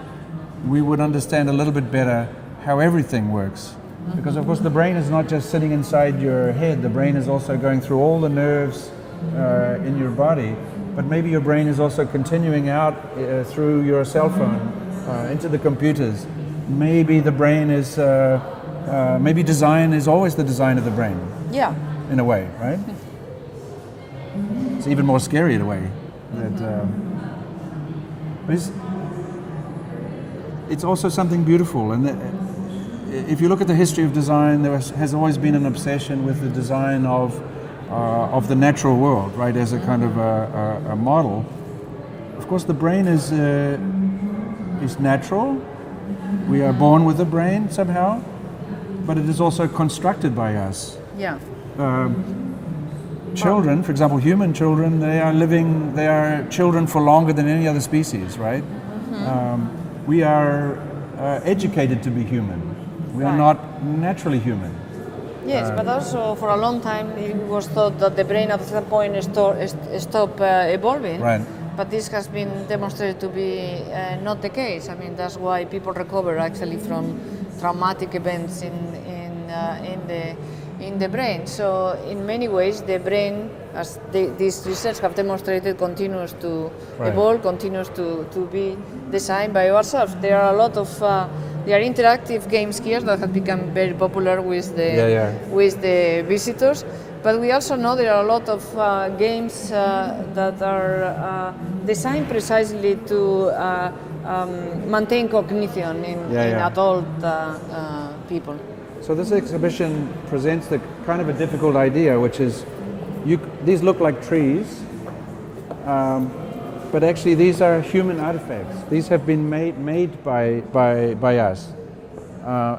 we would understand a little bit better how everything works. Because of course the brain is not just sitting inside your head, the brain is also going through all the nerves in your body. But maybe your brain is also continuing out through your cell phone into the computers. Maybe the brain is, maybe design is always the design of the brain. Yeah. In a way, right? It's even more scary in a way. That, but it's also something beautiful. And if you look at the history of design, there has always been an obsession with the design of the natural world, right, as a kind of a model. Of course, the brain is natural. We are born with a brain somehow, but it is also constructed by us. Yeah. Children, for example, human children, they are children for longer than any other species, right? Mm-hmm. We are educated to be human. We are not naturally human. Yes, but also for a long time it was thought that the brain at some point stopped evolving. Right. But this has been demonstrated to be not the case. I mean, that's why people recover actually from traumatic events in in the brain. So in many ways, the brain, as this research have demonstrated, continues to evolve, continues to be designed by ourselves. There are a lot of there are interactive games here that have become very popular with the visitors. But we also know there are a lot of games that are designed precisely to maintain cognition in adult people. So this exhibition presents the kind of a difficult idea, which is, these look like trees, but actually these are human artifacts. These have been made by us.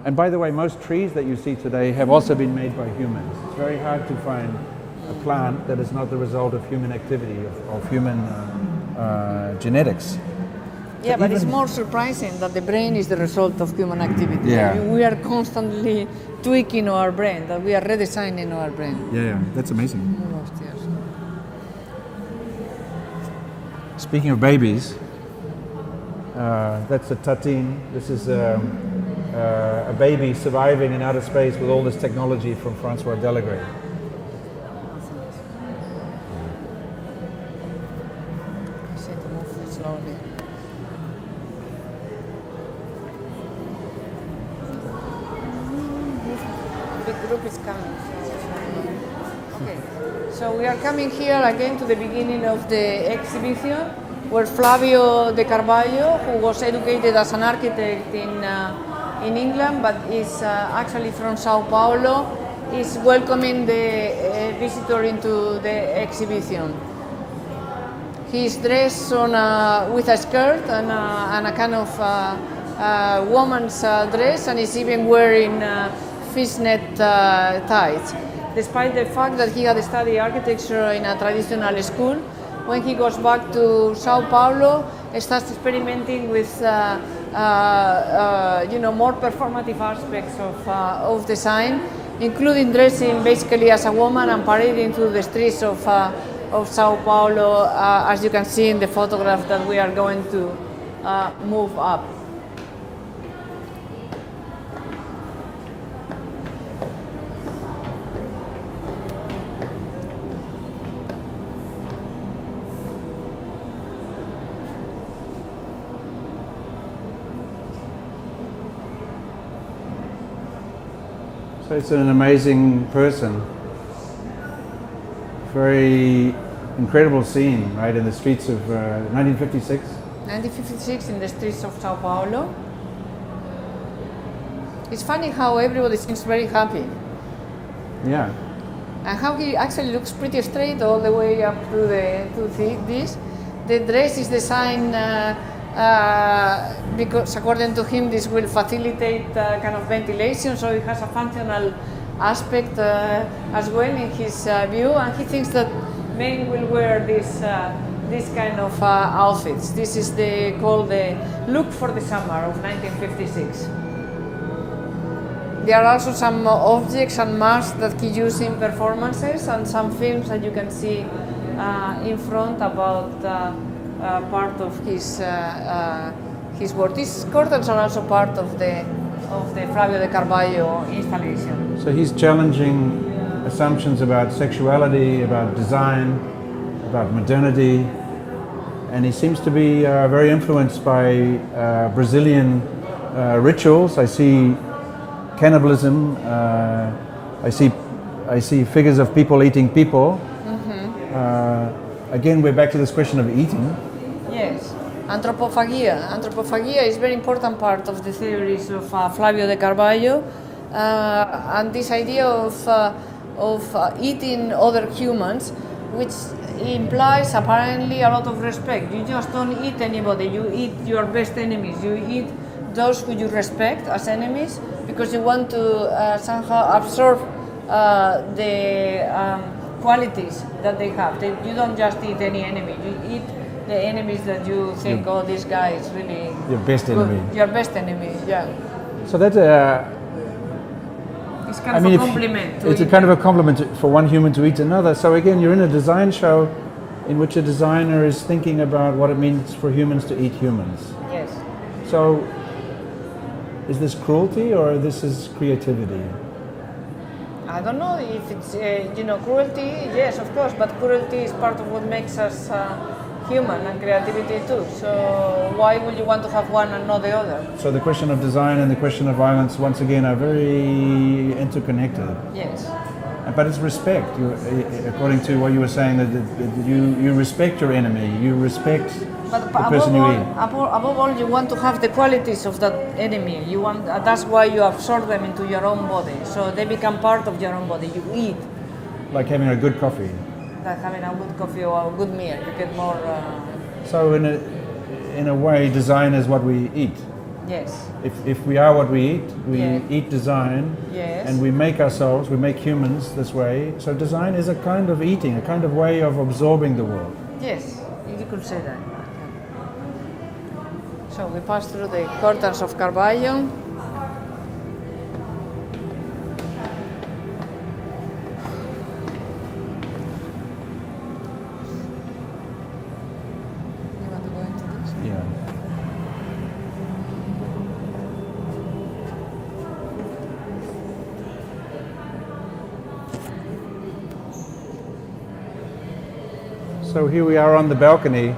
And by the way, most trees that you see today have also been made by humans. It's very hard to find a plant that is not the result of human activity, of human genetics. Yeah, but it's more surprising that the brain is the result of human activity. Yeah. We are constantly tweaking our brain, that we are redesigning our brain. Yeah, that's amazing. Speaking of babies, that's a tatine. This is a baby surviving in outer space with all this technology from Francois Delegray. So we are coming here again to the beginning of the exhibition, where Flavio de Carvalho, who was educated as an architect in England, but is actually from Sao Paulo, is welcoming the visitor into the exhibition. He is dressed with a skirt and a kind of woman's dress, and is even wearing fishnet ties. Despite the fact that he had studied architecture in a traditional school, when he goes back to Sao Paulo, he starts experimenting with more performative aspects of design, including dressing basically as a woman and parading through the streets of Sao Paulo, as you can see in the photograph that we are going to move up. So it's an amazing person. Very incredible scene, right, in the streets of 1956. 1956 in the streets of Sao Paulo. It's funny how everybody seems very happy. Yeah. And how he actually looks pretty straight all the way up to this. The dress is designed because according to him this will facilitate kind of ventilation, so it has a functional aspect as well in his view, and he thinks that men will wear this kind of outfits. This is called the look for the summer of 1956. There are also some objects and masks that he used in performances, and some films that you can see in front about part of his work. These curtains are also part of the Flavio de Carvalho installation. So he's challenging assumptions about sexuality, about design, about modernity, and he seems to be very influenced by Brazilian rituals. I see cannibalism. I see figures of people eating people. Mm-hmm. Again, we're back to this question of eating. Yes, anthropophagia. Anthropophagia is a very important part of the theories of Flavio de Carvalho, and this idea of eating other humans, which implies apparently a lot of respect. You just don't eat anybody, you eat your best enemies, you eat those who you respect as enemies, because you want to somehow absorb the qualities that they have. You don't just eat any enemy, you eat the enemies that you think, oh, this guy is really your best good. enemy. Your best enemy, yeah. So that's it's kind of a compliment. It's a kind of a compliment for one human to eat another. So again, you're in a design show in which a designer is thinking about what it means for humans to eat humans. Yes. So is this cruelty or this is creativity? I don't know if it's, cruelty, yes, of course, but cruelty is part of what makes us human, and creativity too. So why would you want to have one and not the other? So the question of design and the question of violence, once again, are very interconnected. Yes. But it's respect. According to what you were saying, that you respect your enemy, you respect but the person you eat. Above all, you want to have the qualities of that enemy. You want. That's why you absorb them into your own body, so they become part of your own body. You eat. Like having a good coffee. Like having a good coffee or a good meal. You get more. So in a way, design is what we eat. Yes. If we are what we eat, we eat design, yes. And we make ourselves, we make humans this way. So design is a kind of eating, a kind of way of absorbing the world. Yes, you could say that. So we pass through the curtains of Carvalho. You want to go into this? Yeah. So here we are on the balcony,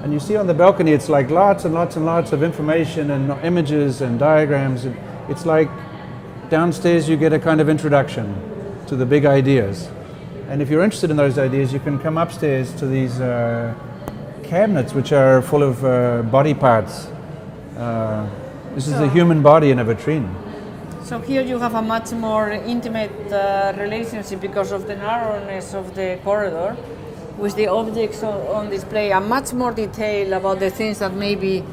and you see on the balcony it's like lots and lots and lots of information and images and diagrams. And it's like downstairs you get a kind of introduction to the big ideas. And if you're interested in those ideas, you can come upstairs to these cabinets which are full of body parts. This is the human body in a vitrine. So here you have a much more intimate relationship because of the narrowness of the corridor, with the objects on display, and much more detail about the things that may be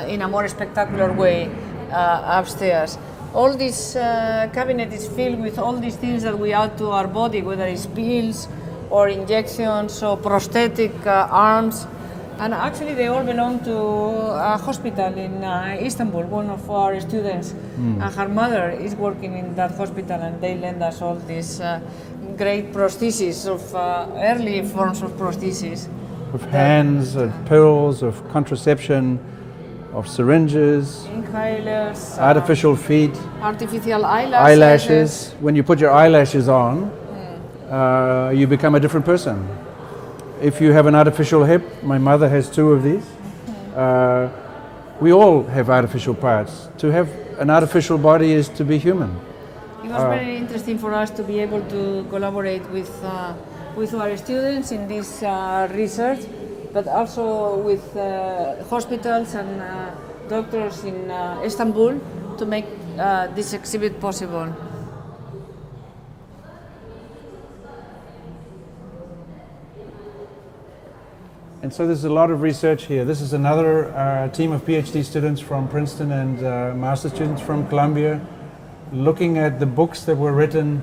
in a more spectacular way upstairs. All this cabinet is filled with all these things that we add to our body, whether it's pills or injections or prosthetic arms. And actually they all belong to a hospital in Istanbul. One of our students and her mother is working in that hospital, and they lend us all these great prostheses of early forms of prostheses. Of hands, of pills, of contraception, of syringes, inhalers, artificial feet, artificial eyelashes. When you put your eyelashes on, you become a different person. If you have an artificial hip, my mother has 2 of these. We all have artificial parts. To have an artificial body is to be human. It was very interesting for us to be able to collaborate with our students in this research, but also with hospitals and doctors in Istanbul to make this exhibit possible. And so there's a lot of research here. This is another team of PhD students from Princeton and master students from Columbia, looking at the books that were written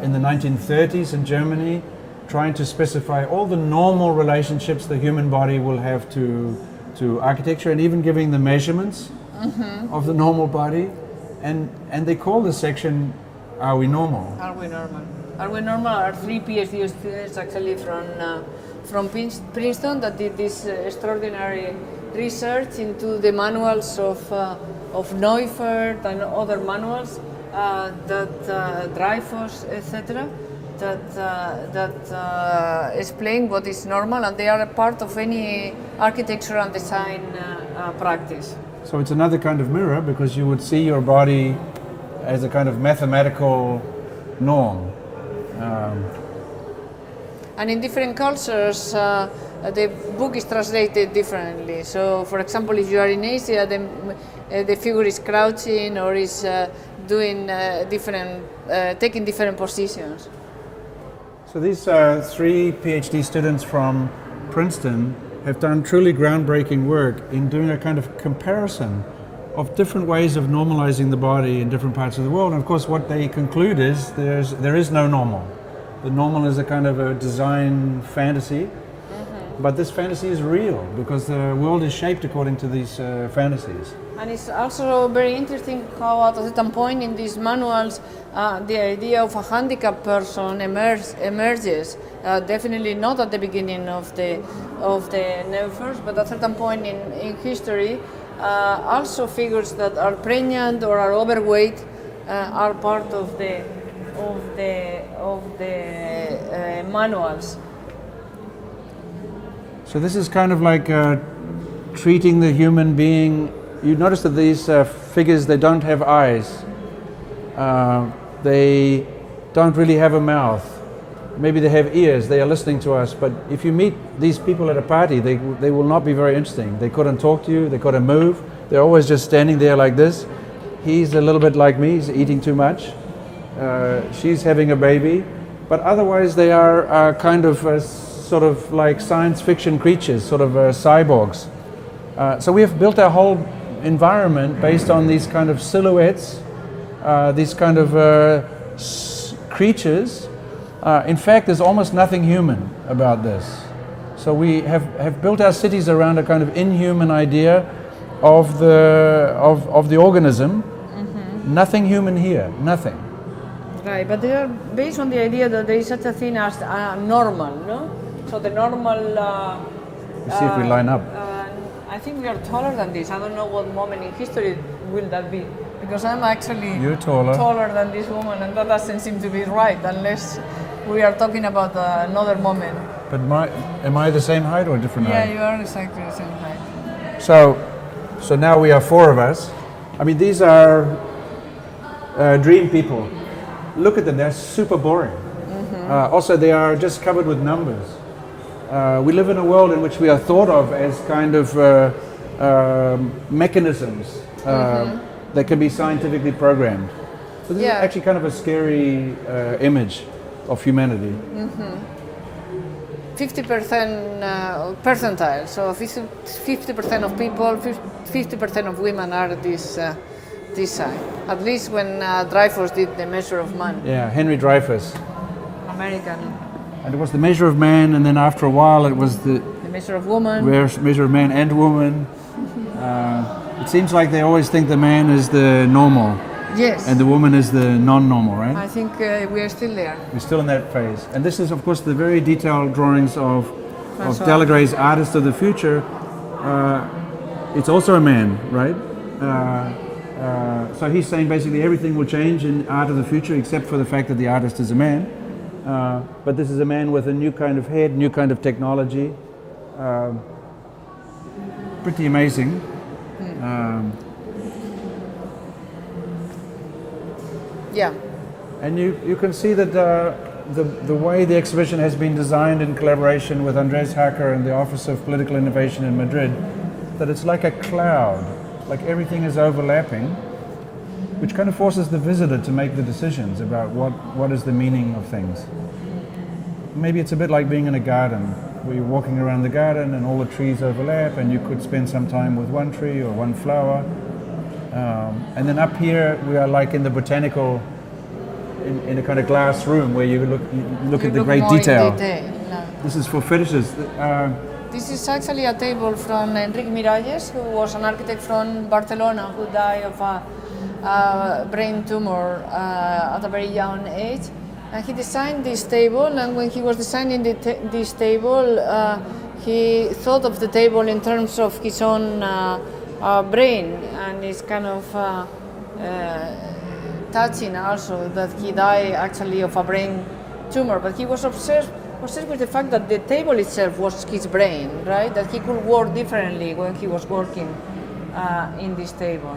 in the 1930s in Germany, trying to specify all the normal relationships the human body will have to architecture, and even giving the measurements of the normal body. And they call this section, Are We Normal? Are we normal? Are we normal? Are 3 PhD students actually from Princeton that did this extraordinary research into the manuals of Neufert and other manuals that Dreyfus, etc., that explain what is normal, and they are a part of any architecture and design practice. So it's another kind of mirror, because you would see your body as a kind of mathematical norm. And in different cultures, the book is translated differently. So, for example, if you are in Asia, the figure is crouching or is doing taking different positions. So these 3 PhD students from Princeton have done truly groundbreaking work in doing a kind of comparison of different ways of normalizing the body in different parts of the world. And of course, what they conclude is there is no normal. The normal is a kind of a design fantasy, but this fantasy is real because the world is shaped according to these fantasies. And it's also very interesting how at a certain point in these manuals the idea of a handicapped person emerges. Definitely not at the beginning of the Neufers, but at a certain point in history, also figures that are pregnant or are overweight are part of the of the manuals. So this is kind of like treating the human being. You notice that these figures, they don't have eyes. They don't really have a mouth. Maybe they have ears, they are listening to us, but if you meet these people at a party, they will not be very interesting. They couldn't talk to you, they couldn't move, they're always just standing there like this. He's a little bit like me, he's eating too much. She's having a baby, but otherwise they are kind of sort of like science fiction creatures, sort of cyborgs. So we have built our whole environment based on these kind of silhouettes, these kind of creatures. In fact, there's almost nothing human about this. So we have built our cities around a kind of inhuman idea of the organism. Mm-hmm. Nothing human here, nothing. Right, but they are based on the idea that there is such a thing as normal, no? So the normal... Let's see if we line up. I think we are taller than this. I don't know what moment in history will that be. Because I'm actually You're taller than this woman, and that doesn't seem to be right unless we are talking about another moment. But am I the same height or a different height? Yeah, you are exactly the same height. So now we are four of us. I mean, these are dream people. Look at them, they're super boring. Mm-hmm. Also, they are just covered with numbers. We live in a world in which we are thought of as kind of mechanisms that can be scientifically programmed. So this is actually kind of a scary image of humanity. 50% percentile, so 50% of people, 50% of women are this side. At least when Dreyfus did the measure of man. Yeah, Henry Dreyfus. American. And it was the measure of man, and then after a while it was the measure of woman. Measure of man and woman. It seems like they always think the man is the normal. Yes. And the woman is the non-normal, right? I think we are still there. We're still in that phase. And this is, of course, the very detailed drawings of Delagray's Artist of the Future. It's also a man, right? So he's saying basically everything will change in Art of the Future except for the fact that the artist is a man. But this is a man with a new kind of head, new kind of technology. Pretty amazing. Yeah. And you can see that the way the exhibition has been designed in collaboration with Andres Hacker and the Office of Political Innovation in Madrid, that it's like a cloud, like everything is overlapping, which kind of forces the visitor to make the decisions about what is the meaning of things. Maybe it's a bit like being in a garden, where you're walking around the garden and all the trees overlap, and you could spend some time with one tree or one flower. And then up here we are like in the botanical, in a kind of glass room where you look at the great detail. No. This is for fetishes. This is actually a table from Enrique Miralles, who was an architect from Barcelona who died of a brain tumor at a very young age. And he designed this table, and when he was designing this table, he thought of the table in terms of his own brain, and it's kind of touching also that he died actually of a brain tumor, but he was obsessed with the fact that the table itself was his brain, right? That he could work differently when he was working in this table.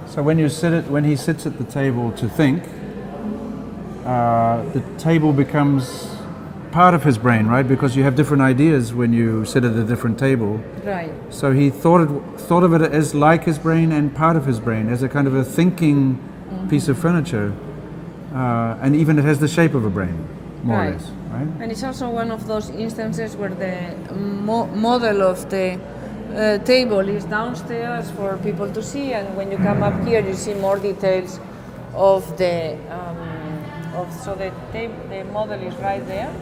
So when he sits at the table to think, the table becomes part of his brain, right? Because you have different ideas when you sit at a different table. Right. So he thought of it as like his brain and part of his brain, as a kind of a thinking piece of furniture, and even it has the shape of a brain, more or less, right? And it's also one of those instances where the model of the table is downstairs for people to see, and when you come up here, you see more details of the. So the model is right there,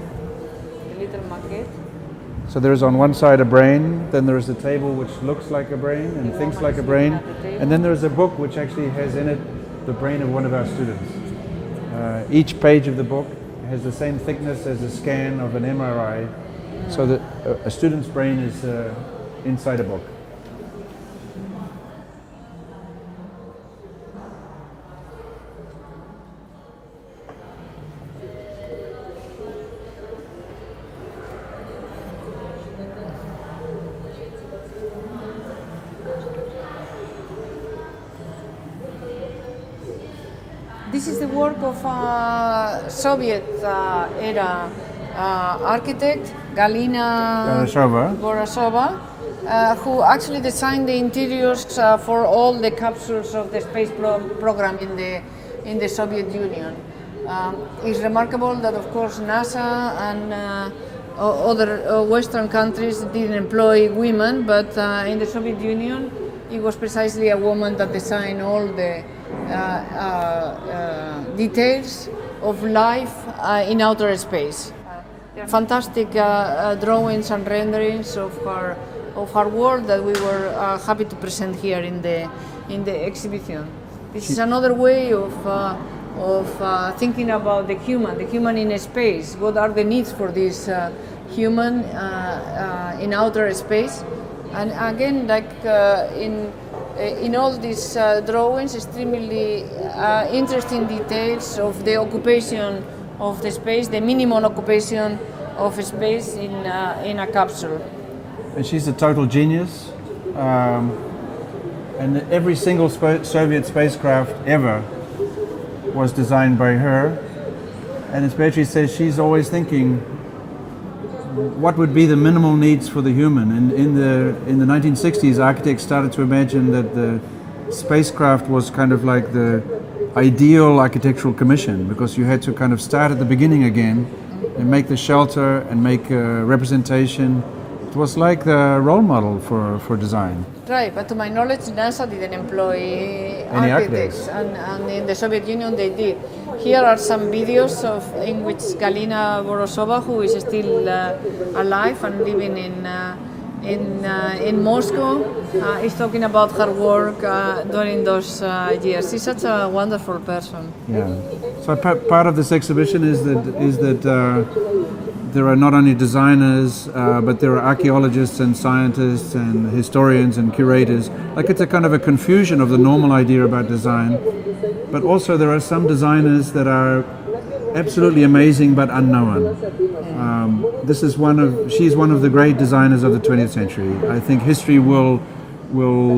the little maquette. So there is on one side a brain, then there is a table which looks like a brain and thinks like a brain, and then there is a book which actually has in it the brain of one of our students. Each page of the book has the same thickness as a scan of an MRI, so that a student's brain is inside a book. This is the work of Soviet era architect Galina Borasova, who actually designed the interiors for all the capsules of the space program in the Soviet Union. It's remarkable that, of course, NASA and other Western countries didn't employ women, but in the Soviet Union, it was precisely a woman that designed all the details of life in outer space. Fantastic drawings and renderings of her work that we were happy to present here in the exhibition. This is another way of thinking about the human in space. What are the needs for this human in outer space? And again, like in all these drawings, extremely interesting details of the occupation of the space, the minimum occupation of space in a capsule. And she's a total genius. And every single Soviet spacecraft ever was designed by her. And as Beatriz says, she's always thinking, what would be the minimal needs for the human? And in the 1960s, architects started to imagine that the spacecraft was kind of like the ideal architectural commission, because you had to kind of start at the beginning again and make the shelter and make a representation. It was like the role model for design. Right, but to my knowledge, NASA didn't employ architects, and in the Soviet Union they did. Here are some videos in which Galina Borasova, who is still alive and living in Moscow, is talking about her work during those years. She's such a wonderful person. Yeah. So part of this exhibition is that there are not only designers, but there are archaeologists and scientists and historians and curators. Like, it's a kind of a confusion of the normal idea about design, but also there are some designers that are absolutely amazing but unknown. She's one of the great designers of the 20th century. I think history will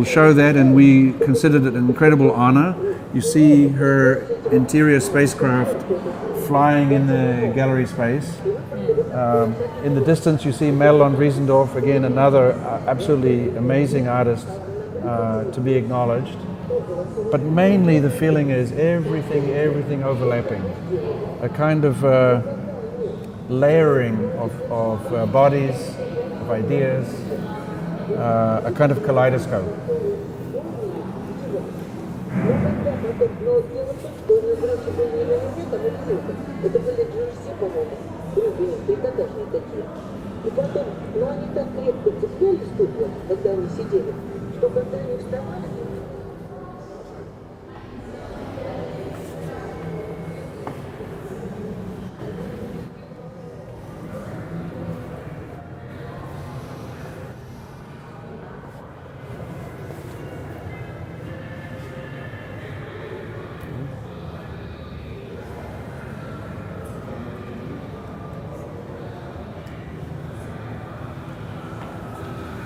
show that, and we considered it an incredible honor. You see her interior spacecraft flying in the gallery space. In the distance you see Madelon Wiesendorf, again another absolutely amazing artist to be acknowledged. But mainly the feeling is everything overlapping. A kind of layering of bodies, of ideas, a kind of kaleidoscope. И потом, они так крепко цепляли стулья, когда они сидели, что когда они вставали...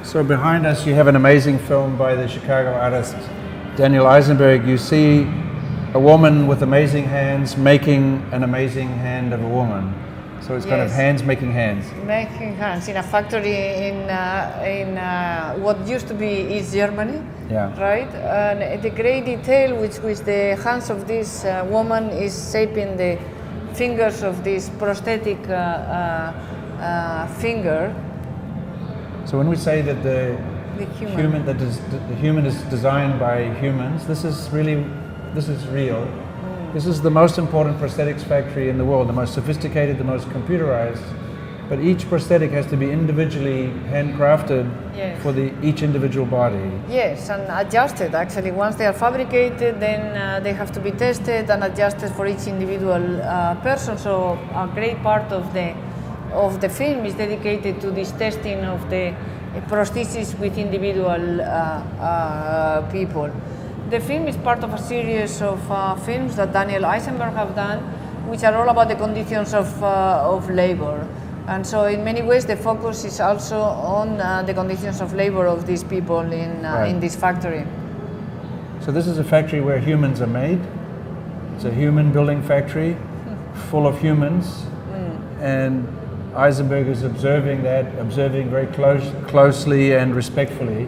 So behind us you have an amazing film by the Chicago artist Daniel Eisenberg. You see a woman with amazing hands making an amazing hand of a woman. So it's kind of hands making hands. Making hands in a factory in what used to be East Germany. Yeah. Right? And the great detail which the hands of this woman is shaping the fingers of this prosthetic finger. So when we say that the human is designed by humans, this is real. This is the most important prosthetics factory in the world, the most sophisticated, the most computerized. But each prosthetic has to be individually handcrafted for each individual body. Yes, and adjusted actually. Once they are fabricated, then they have to be tested and adjusted for each individual person. So a great part of the film is dedicated to this testing of the prosthesis with individual people. The film is part of a series of films that Daniel Eisenberg have done, which are all about the conditions of labor. And so in many ways the focus is also on the conditions of labor of these people in this factory. So this is a factory where humans are made, It's a human building factory full of humans, and Eisenberg is observing that, observing very closely and respectfully.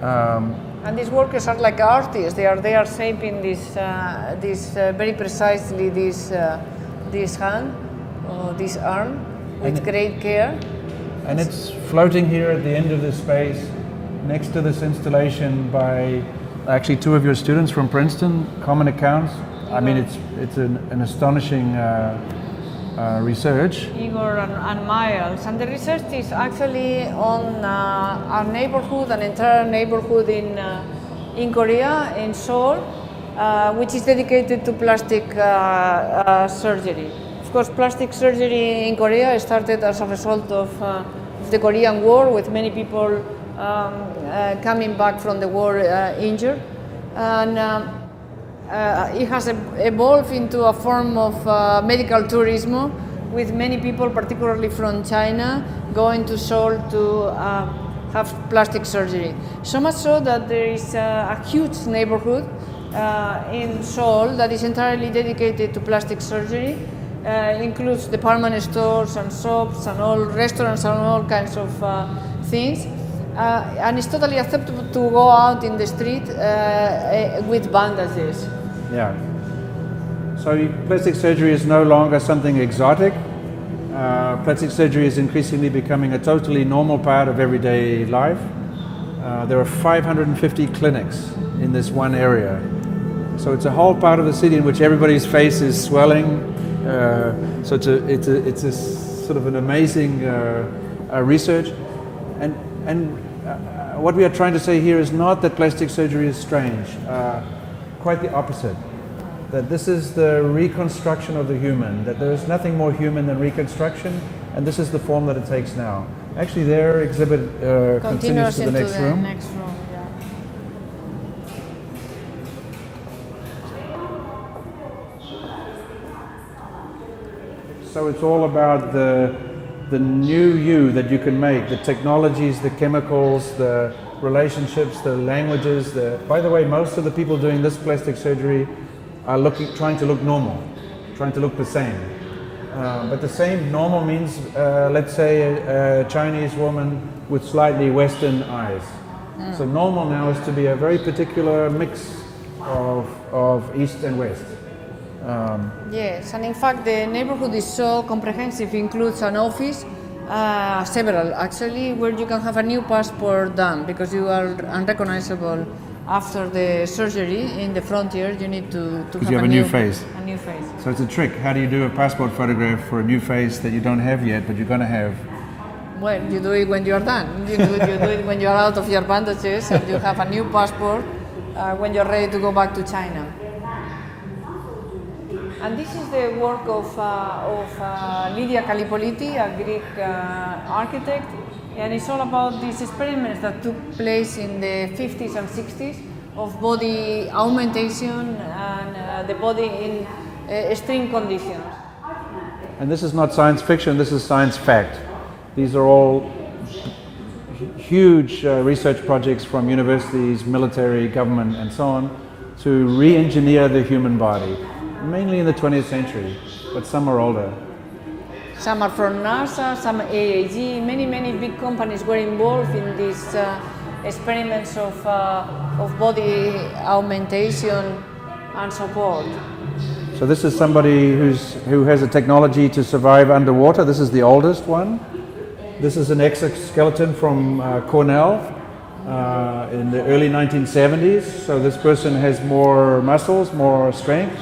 And these workers are like artists. They are shaping this very precisely this hand or this arm with great care. And it's floating here at the end of this space, next to this installation by actually two of your students from Princeton, Common Accounts. I mean, it's an astonishing research. Igor and Miles, and the research is actually on our neighborhood, an entire neighborhood in Korea, in Seoul, which is dedicated to plastic surgery. Of course, plastic surgery in Korea started as a result of the Korean War, with many people coming back from the war injured, and it has evolved into a form of medical tourism, with many people, particularly from China, going to Seoul to have plastic surgery. So much so that there is a huge neighborhood in Seoul that is entirely dedicated to plastic surgery. Includes department stores and shops and all restaurants and all kinds of things. And it's totally acceptable to go out in the street with bandages. Yeah. So plastic surgery is no longer something exotic. Plastic surgery is increasingly becoming a totally normal part of everyday life. There are 550 clinics in this one area. So it's a whole part of the city in which everybody's face is swelling. So it's a sort of an amazing research. And what we are trying to say here is not that plastic surgery is strange. Quite the opposite. That this is the reconstruction of the human, that there is nothing more human than reconstruction, and this is the form that it takes now. Actually, their exhibit continues to the next room. So it's all about the new you that you can make, the technologies, the chemicals, the relationships, the languages. By the way, most of the people doing this plastic surgery are trying to look normal, trying to look the same. But the same normal means, let's say, a Chinese woman with slightly Western eyes. So normal now is to be a very particular mix of East and West. Yes, and in fact the neighborhood is so comprehensive, includes an office, several actually, where you can have a new passport done, because you are unrecognizable after the surgery. In the frontier you need to have a new face. A new face. So it's a trick. How do you do a passport photograph for a new face that you don't have yet, but you're going to have? Well, you do it when you are done. You do it when you are out of your bandages, and you have a new passport when you're ready to go back to China. And this is the work of Lydia Kallipoliti, a Greek architect, and it's all about these experiments that took place in the 50s and 60s of body augmentation and the body in extreme conditions. And this is not science fiction, this is science fact. These are all huge research projects from universities, military, government, and so on, to re-engineer the human body. Mainly in the 20th century, but some are older. Some are from NASA, some AAG, many big companies were involved in these experiments of body augmentation and support. So this is somebody who has a technology to survive underwater. This is the oldest one. This is an exoskeleton from Cornell in the early 1970s. So this person has more muscles, more strength.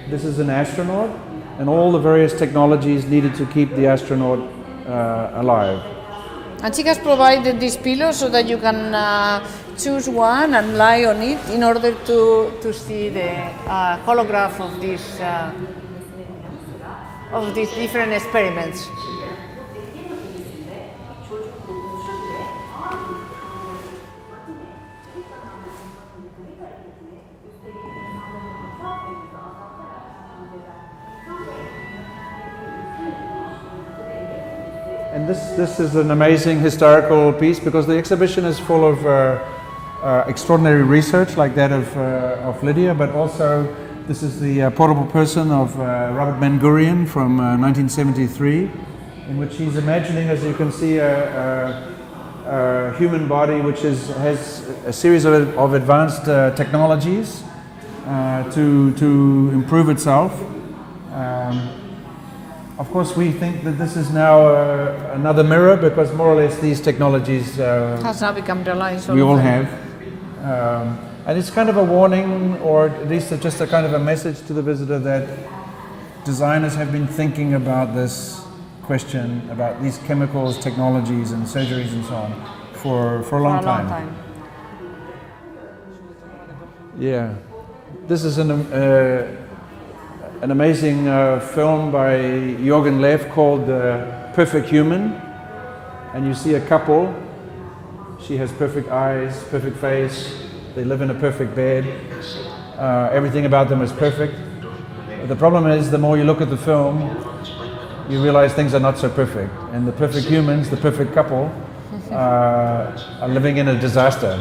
This is an astronaut, and all the various technologies needed to keep the astronaut alive. And she has provided this pillow so that you can choose one and lie on it in order to see the holograph of these different experiments. And this is an amazing historical piece, because the exhibition is full of extraordinary research like that of Lydia, but also this is the portable person of Robert Ben-Gurion from 1973, in which he's imagining, as you can see, a human body which has a series of advanced technologies to improve itself. Of course, we think that this is now another mirror, because more or less these technologies Has now become realized. we all have. And it's kind of a warning, or at least just a kind of a message to the visitor that designers have been thinking about this question, about these chemicals, technologies and surgeries and so on for a long time. Yeah. This is an amazing film by Jürgen Lev called Perfect Human. And you see a couple. She has perfect eyes, perfect face. They live in a perfect bed. Everything about them is perfect. But the problem is, the more you look at the film, you realize things are not so perfect. And the perfect humans, the perfect couple, are living in a disaster.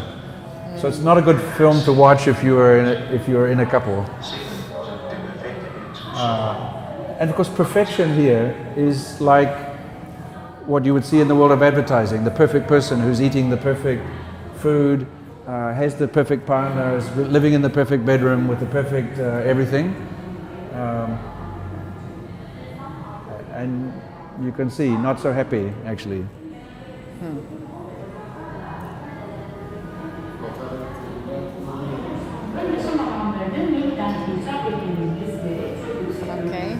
So it's not a good film to watch if you're in a couple. And of course, perfection here is like what you would see in the world of advertising. The perfect person who's eating the perfect food, has the perfect partner, is living in the perfect bedroom with the perfect everything. And you can see, not so happy actually. Okay.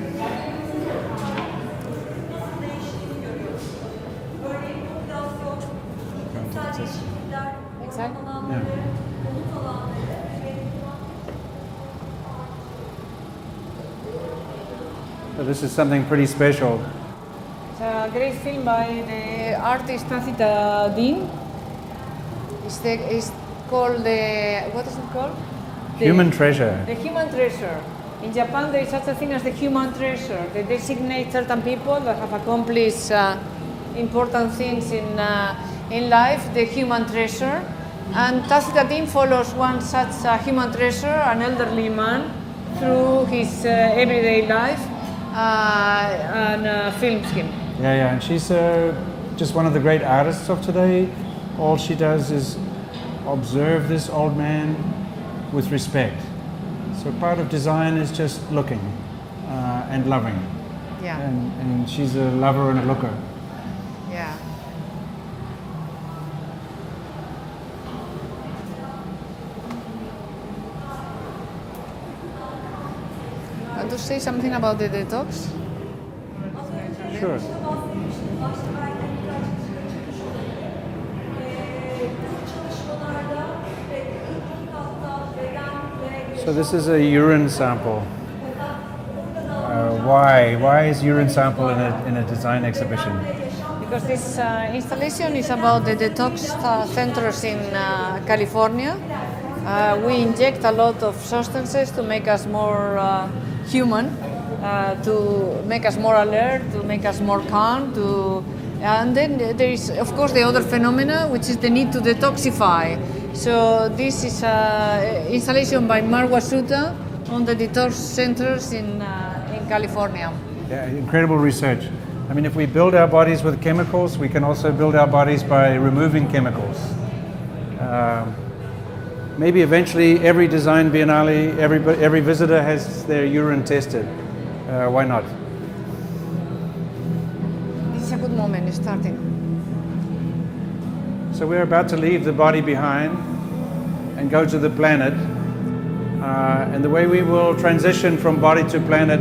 Exactly. Yeah. So this is something pretty special. It's a great film by the artist Tacita Dean. It's called what is it called? Human treasure. The human treasure. In Japan, there is such a thing as the human treasure. They designate certain people that have accomplished important things in life, the human treasure. And Tacita Dean follows one such human treasure, an elderly man, through his everyday life and films him. Yeah, and she's just one of the great artists of today. All she does is observe this old man with respect. So part of design is just looking and loving. Yeah. And she's a lover and a looker. Yeah. Want to say something about the detox? Sure. So this is a urine sample. Why is urine sample in a design exhibition? Because this installation is about the detox centers in California. We inject a lot of substances to make us more human, to make us more alert, to make us more calm, and then there is, of course, the other phenomena, which is the need to detoxify. So this is an installation by Mark Wasuta on the detox centers in California. Yeah, incredible research. I mean, if we build our bodies with chemicals, we can also build our bodies by removing chemicals. Maybe eventually every design biennale, every visitor has their urine tested. Why not? This is a good moment, starting. So we're about to leave the body behind and go to the planet. And the way we will transition from body to planet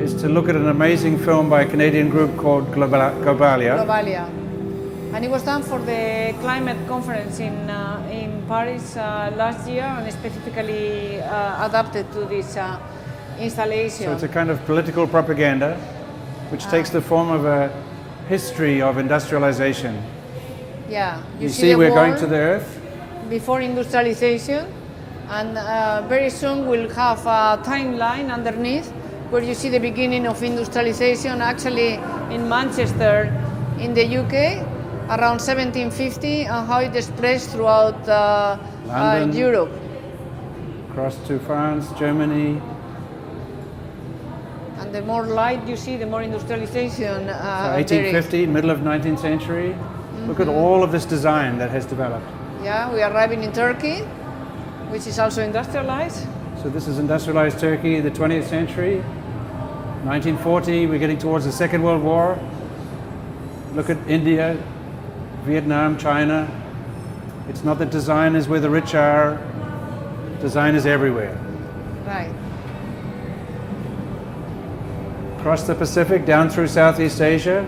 is to look at an amazing film by a Canadian group called Globalia. Globalia. And it was done for the climate conference in Paris last year, and specifically adapted to this installation. So it's a kind of political propaganda which takes the form of a history of industrialization. Yeah, You see we're going to the Earth. Before industrialization, and very soon we'll have a timeline underneath where you see the beginning of industrialization, actually in Manchester in the UK, around 1750 and how it spreads throughout London. Europe. Across to France, Germany. And the more light you see, the more industrialization So there is. 1850, middle of 19th century. Look at all of this design that has developed. Yeah, we are arriving in Turkey, which is also industrialized. So this is industrialized Turkey, the 20th century. 1940, we're getting towards the Second World War. Look at India, Vietnam, China. It's not that design is where the rich are. Design is everywhere. Right. Across the Pacific, down through Southeast Asia,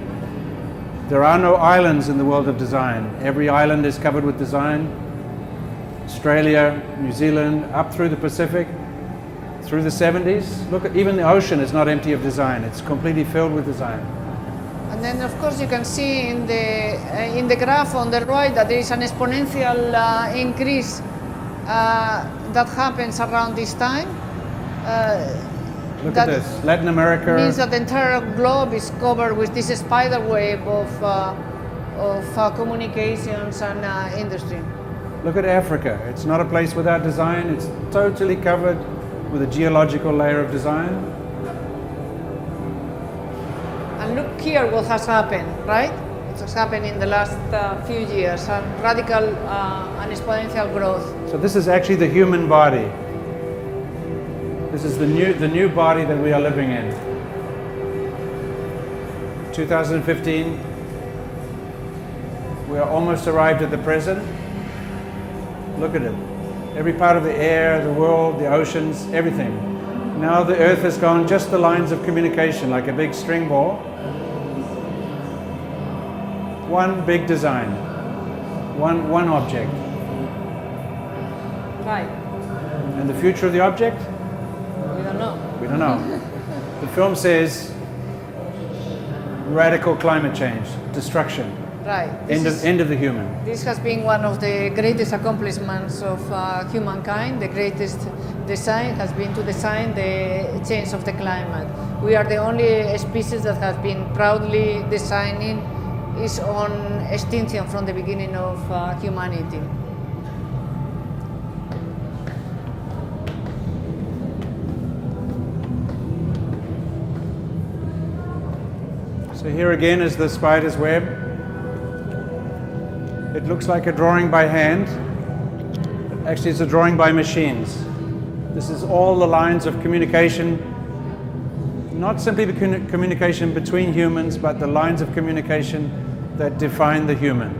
there are no islands in the world of design. Every island is covered with design. Australia, New Zealand, up through the Pacific, through the 70s. Look, even the ocean is not empty of design. It's completely filled with design. And then, of course, you can see in the graph on the right that there is an exponential increase that happens around this time. Look at this, Latin America. Means that the entire globe is covered with this spider web of communications and industry. Look at Africa. It's not a place without design. It's totally covered with a geological layer of design. And look here what has happened, right? It has happened in the last few years, a radical and exponential growth. So this is actually the human body. This is the new body that we are living in. 2015, we are almost arrived at the present. Look at it. Every part of the air, the world, the oceans, everything. Now the earth has gone just the lines of communication, like a big string ball. One big design, one object. Right. And the future of the object? We don't know. We don't know. The film says radical climate change, destruction, Right. end of the human. This has been one of the greatest accomplishments of humankind. The greatest design has been to design the change of the climate. We are the only species that has been proudly designing its own extinction from the beginning of humanity. So here again is the spider's web. It looks like a drawing by hand. Actually, it's a drawing by machines. This is all the lines of communication, not simply the communication between humans, but the lines of communication that define the human.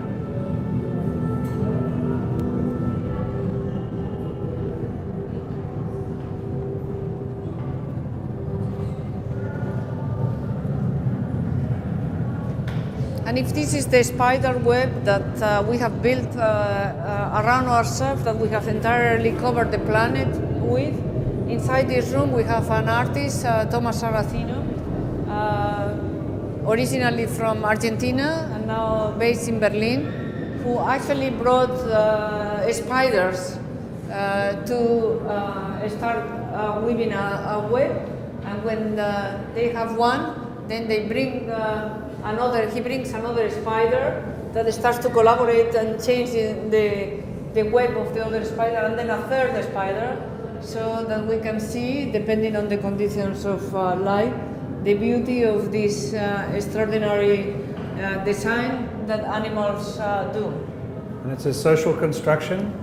And if this is the spider web that we have built around ourselves, that we have entirely covered the planet with, inside this room we have an artist, Thomas Saracino, originally from Argentina and now based in Berlin, who actually brought spiders to start weaving a web. And when they have one, then they bring he brings another spider that starts to collaborate and change the web of the other spider, and then a third spider, so that we can see, depending on the conditions of light, the beauty of this extraordinary design that animals do. And it's a social construction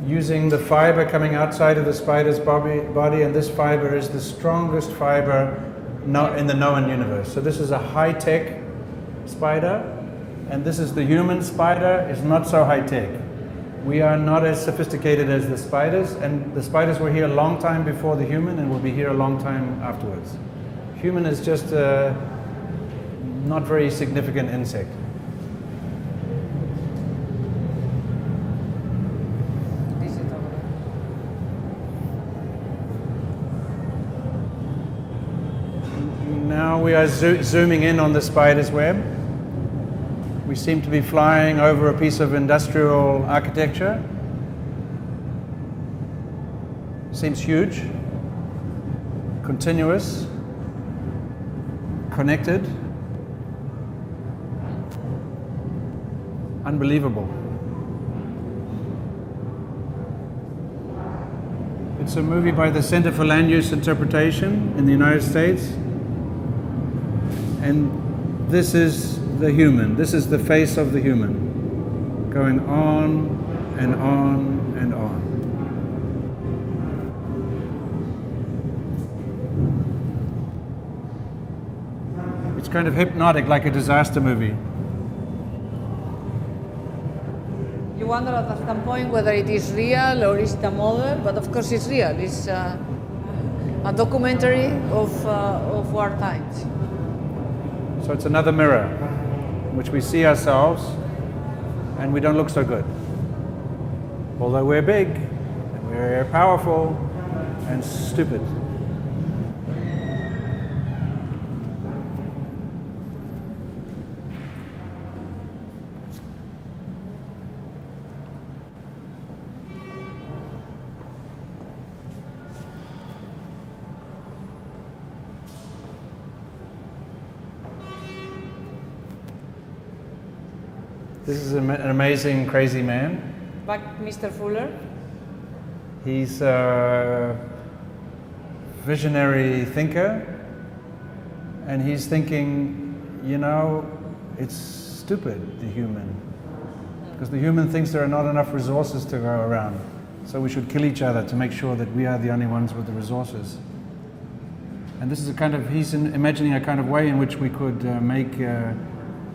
using the fiber coming outside of the spider's body, and this fiber is the strongest fiber in the known universe. So this is a high-tech spider, and this is the human spider. It's not so high-tech. We are not as sophisticated as the spiders, and the spiders were here a long time before the human and will be here a long time afterwards. Human is just a not very significant insect. Now we are zooming in on the spider's web. We seem to be flying over a piece of industrial architecture. Seems huge, continuous, connected. unbelievable. It's a movie by the Center for Land Use Interpretation in the United States. And this is the human. This is the face of the human, going on and on and on. It's kind of hypnotic, like a disaster movie. You wonder at some point whether it is real or is it a model, but of course it's real. It's a documentary of war times. So it's another mirror in which we see ourselves and we don't look so good. Although we're big, and we're powerful and stupid. This is an amazing, crazy man. Back Mr. Fuller. He's a visionary thinker, and he's thinking, you know, it's stupid, the human. Because the human thinks there are not enough resources to go around. So we should kill each other to make sure that we are the only ones with the resources. And this is a kind of, he's imagining a kind of way in which we could make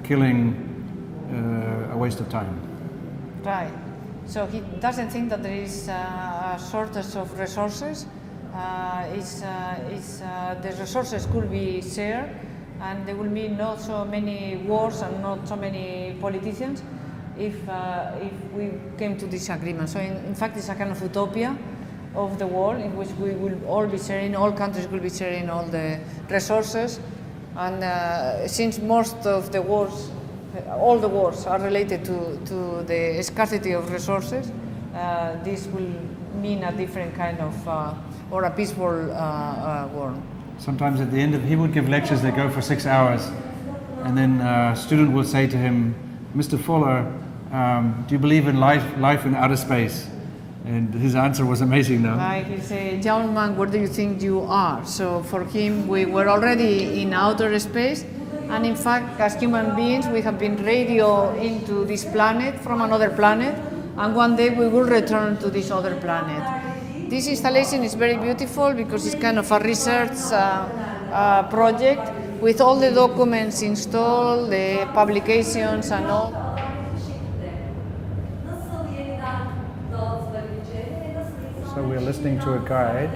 killing a waste of time. Right. So he doesn't think that there is a shortage of resources. The resources could be shared, and there will be not so many wars and not so many politicians if we came to this agreement. So in fact, it's a kind of utopia of the world in which we will all be sharing, all countries will be sharing all the resources, and since most of the wars, all the wars are related to the scarcity of resources, this will mean a different kind of, or a peaceful world. Sometimes at the end of, he would give lectures that go for 6 hours, and then a student will say to him, Mr. Fuller, do you believe in life in outer space? And his answer was amazing now. Like he said, young man, where do you think you are? So for him, we were already in outer space. And in fact, as human beings, we have been radioed into this planet from another planet, and one day we will return to this other planet. This installation is very beautiful because it's kind of a research project with all the documents installed, the publications and all. So we're listening to a guide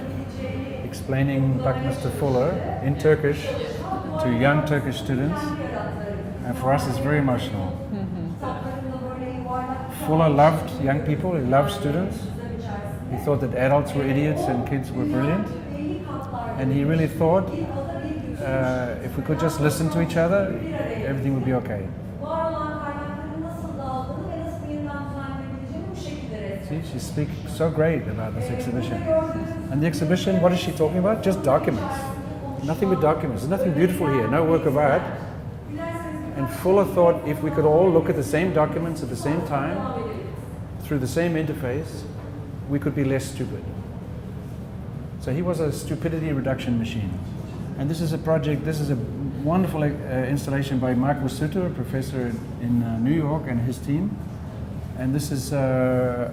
explaining Mr. Fuller in Turkish to young Turkish students, and for us it's very emotional. Fuller loved young people, he loved students. He thought that adults were idiots and kids were brilliant. And he really thought if we could just listen to each other, everything would be okay. See, she speaks so great about this exhibition. And the exhibition, what is she talking about? Just documents. Nothing but documents. There's nothing beautiful here, no work of art. And Fuller thought if we could all look at the same documents at the same time, through the same interface, we could be less stupid. So he was a stupidity reduction machine. And this is a project, this is a wonderful installation by Mark Wasuto, a professor in New York, and his team. And this is a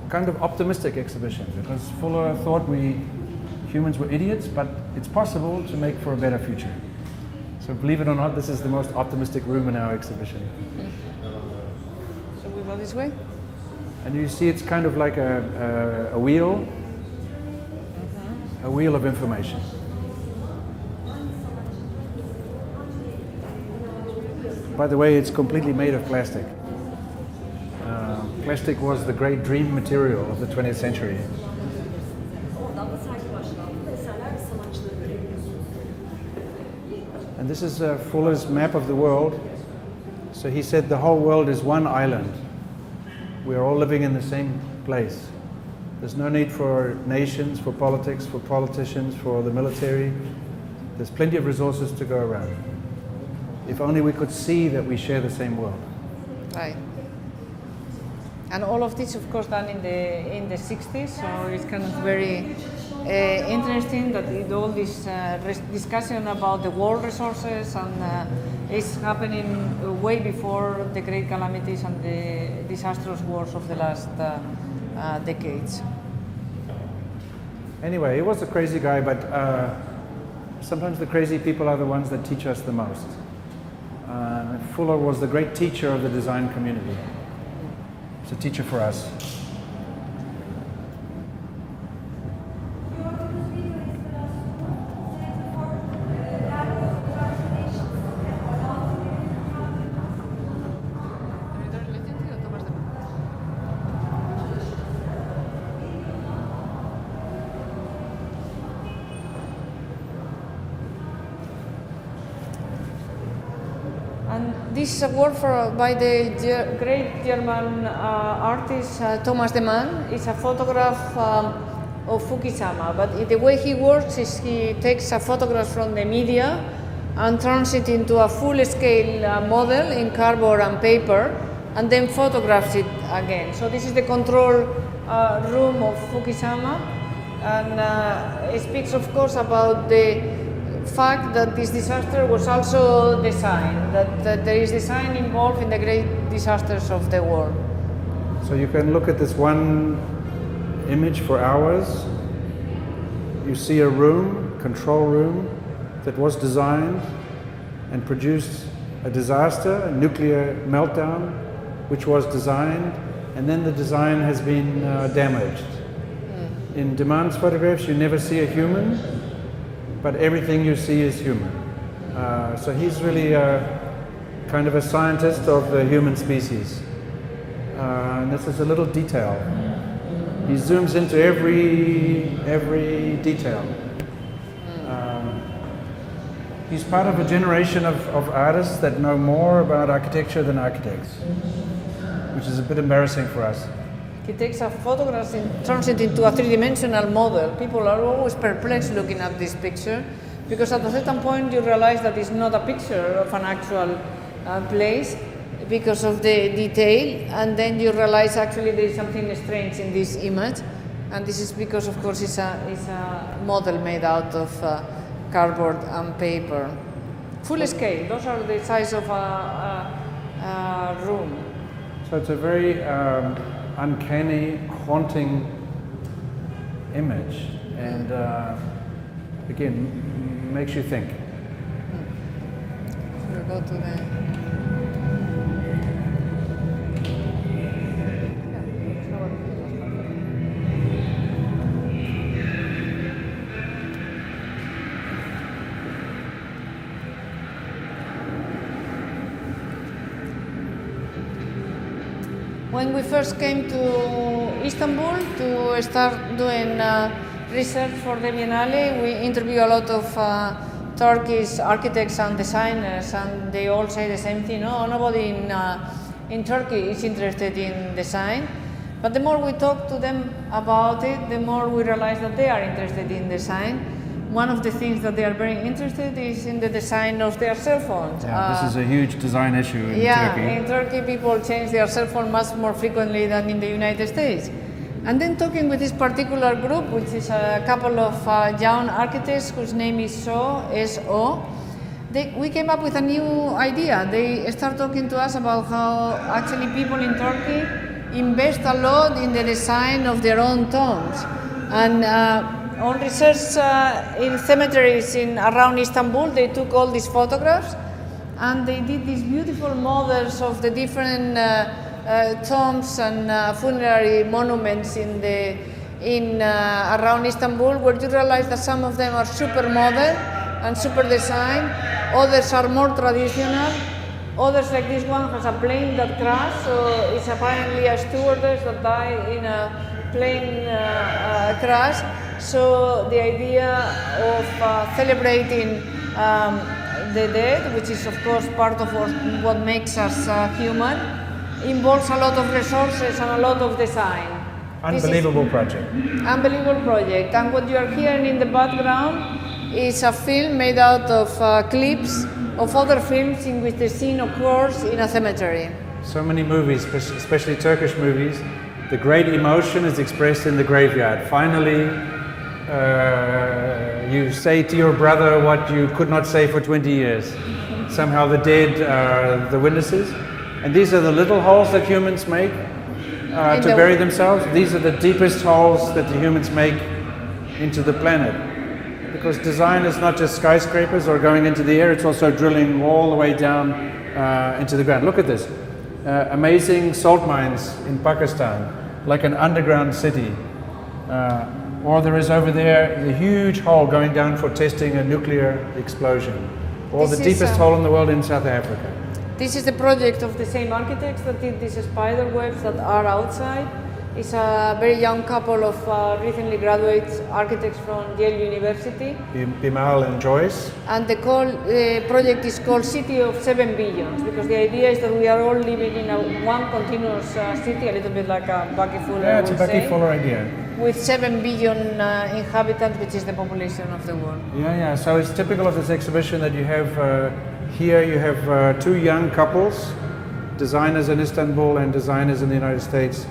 kind of optimistic exhibition because Fuller thought we humans were idiots, but it's possible to make for a better future. So believe it or not, this is the most optimistic room in our exhibition. So we go this way? And you see it's kind of like a wheel, a wheel of information. By the way, it's completely made of plastic. Plastic was the great dream material of the 20th century. And this is Fuller's map of the world. So he said the whole world is one island. We are all living in the same place. There's no need for nations, for politics, for politicians, for the military. There's plenty of resources to go around. If only we could see that we share the same world. Right. And all of this, of course, done in the 60s. So it's kind of very interesting that all this discussion about the world resources and is happening way before the great calamities and the disastrous wars of the last decades. Anyway, he was a crazy guy, but sometimes the crazy people are the ones that teach us the most. Fuller was the great teacher of the design community. He's a teacher for us. This is a work by the great German artist Thomas de Man. It's a photograph of Fukushima, but the way he works is he takes a photograph from the media and turns it into a full-scale model in cardboard and paper, and then photographs it again. So this is the control room of Fukushima, and it speaks, of course, about the fact that this disaster was also design, that there is design involved in the great disasters of the world. So you can look at this one image for hours. You see a room, control room, that was designed and produced a disaster, a nuclear meltdown, which was designed, and then the design has been damaged. In de Man's photographs, you never see a human, but everything you see is human. So he's really kind of a scientist of the human species. And this is a little detail. He zooms into every detail. He's part of a generation of artists that know more about architecture than architects, which is a bit embarrassing for us. He takes a photograph and turns it into a three-dimensional model. People are always perplexed looking at this picture, because at a certain point you realize that it's not a picture of an actual place because of the detail, and then you realize actually there is something strange in this image, and this is because, of course, it's a model made out of cardboard and paper. Full scale, those are the size of a room. So it's a very uncanny, haunting image, and again, makes you think. We'll go to the... When we first came to Istanbul to start doing research for the Biennale, we interviewed a lot of Turkish architects and designers, and they all say the same thing. No, nobody in Turkey is interested in design. But the more we talk to them about it, the more we realize that they are interested in design. One of the things that they are very interested is in the design of their cell phones. Yeah, this is a huge design issue in Turkey. Yeah, in Turkey people change their cell phone much more frequently than in the United States. And then talking with this particular group, which is a couple of young architects whose name is S.O., we came up with a new idea. They start talking to us about how actually people in Turkey invest a lot in the design of their own tombs. And on research in cemeteries around Istanbul, they took all these photographs and they did these beautiful models of the different tombs and funerary monuments around Istanbul, where you realize that some of them are super modern and super designed, others are more traditional, others, like this one, has a plane that crashed, so it's apparently a stewardess that died in a plane crash. So the idea of celebrating the dead, which is of course part of what makes us human, involves a lot of resources and a lot of design. Unbelievable project. Unbelievable project. And what you are hearing in the background is a film made out of clips of other films in which the scene occurs in a cemetery. so many movies, especially Turkish movies, the great emotion is expressed in the graveyard. Finally, you say to your brother what you could not say for 20 years. Somehow the dead are the witnesses. And these are the little holes that humans make to bury themselves. These are the deepest holes that the humans make into the planet. Because design is not just skyscrapers or going into the air, it's also drilling all the way down into the ground. Look at this. Amazing salt mines in Pakistan, like an underground city. Or there is over there the huge hole going down for testing a nuclear explosion. Or the deepest hole in the world in South Africa. This is the project of the same architects that did these spider webs that are outside. It's a very young couple of recently graduate architects from Yale University. Bimal and Joyce. And the project is called City of 7 Billions, because the idea is that we are all living in one continuous city, a little bit like a Bucky Fuller. Yeah, it's a Bucky Fuller idea. With 7 billion inhabitants, which is the population of the world. Yeah. So it's typical of this exhibition that you have here. You have two young couples, designers in Istanbul and designers in the United States.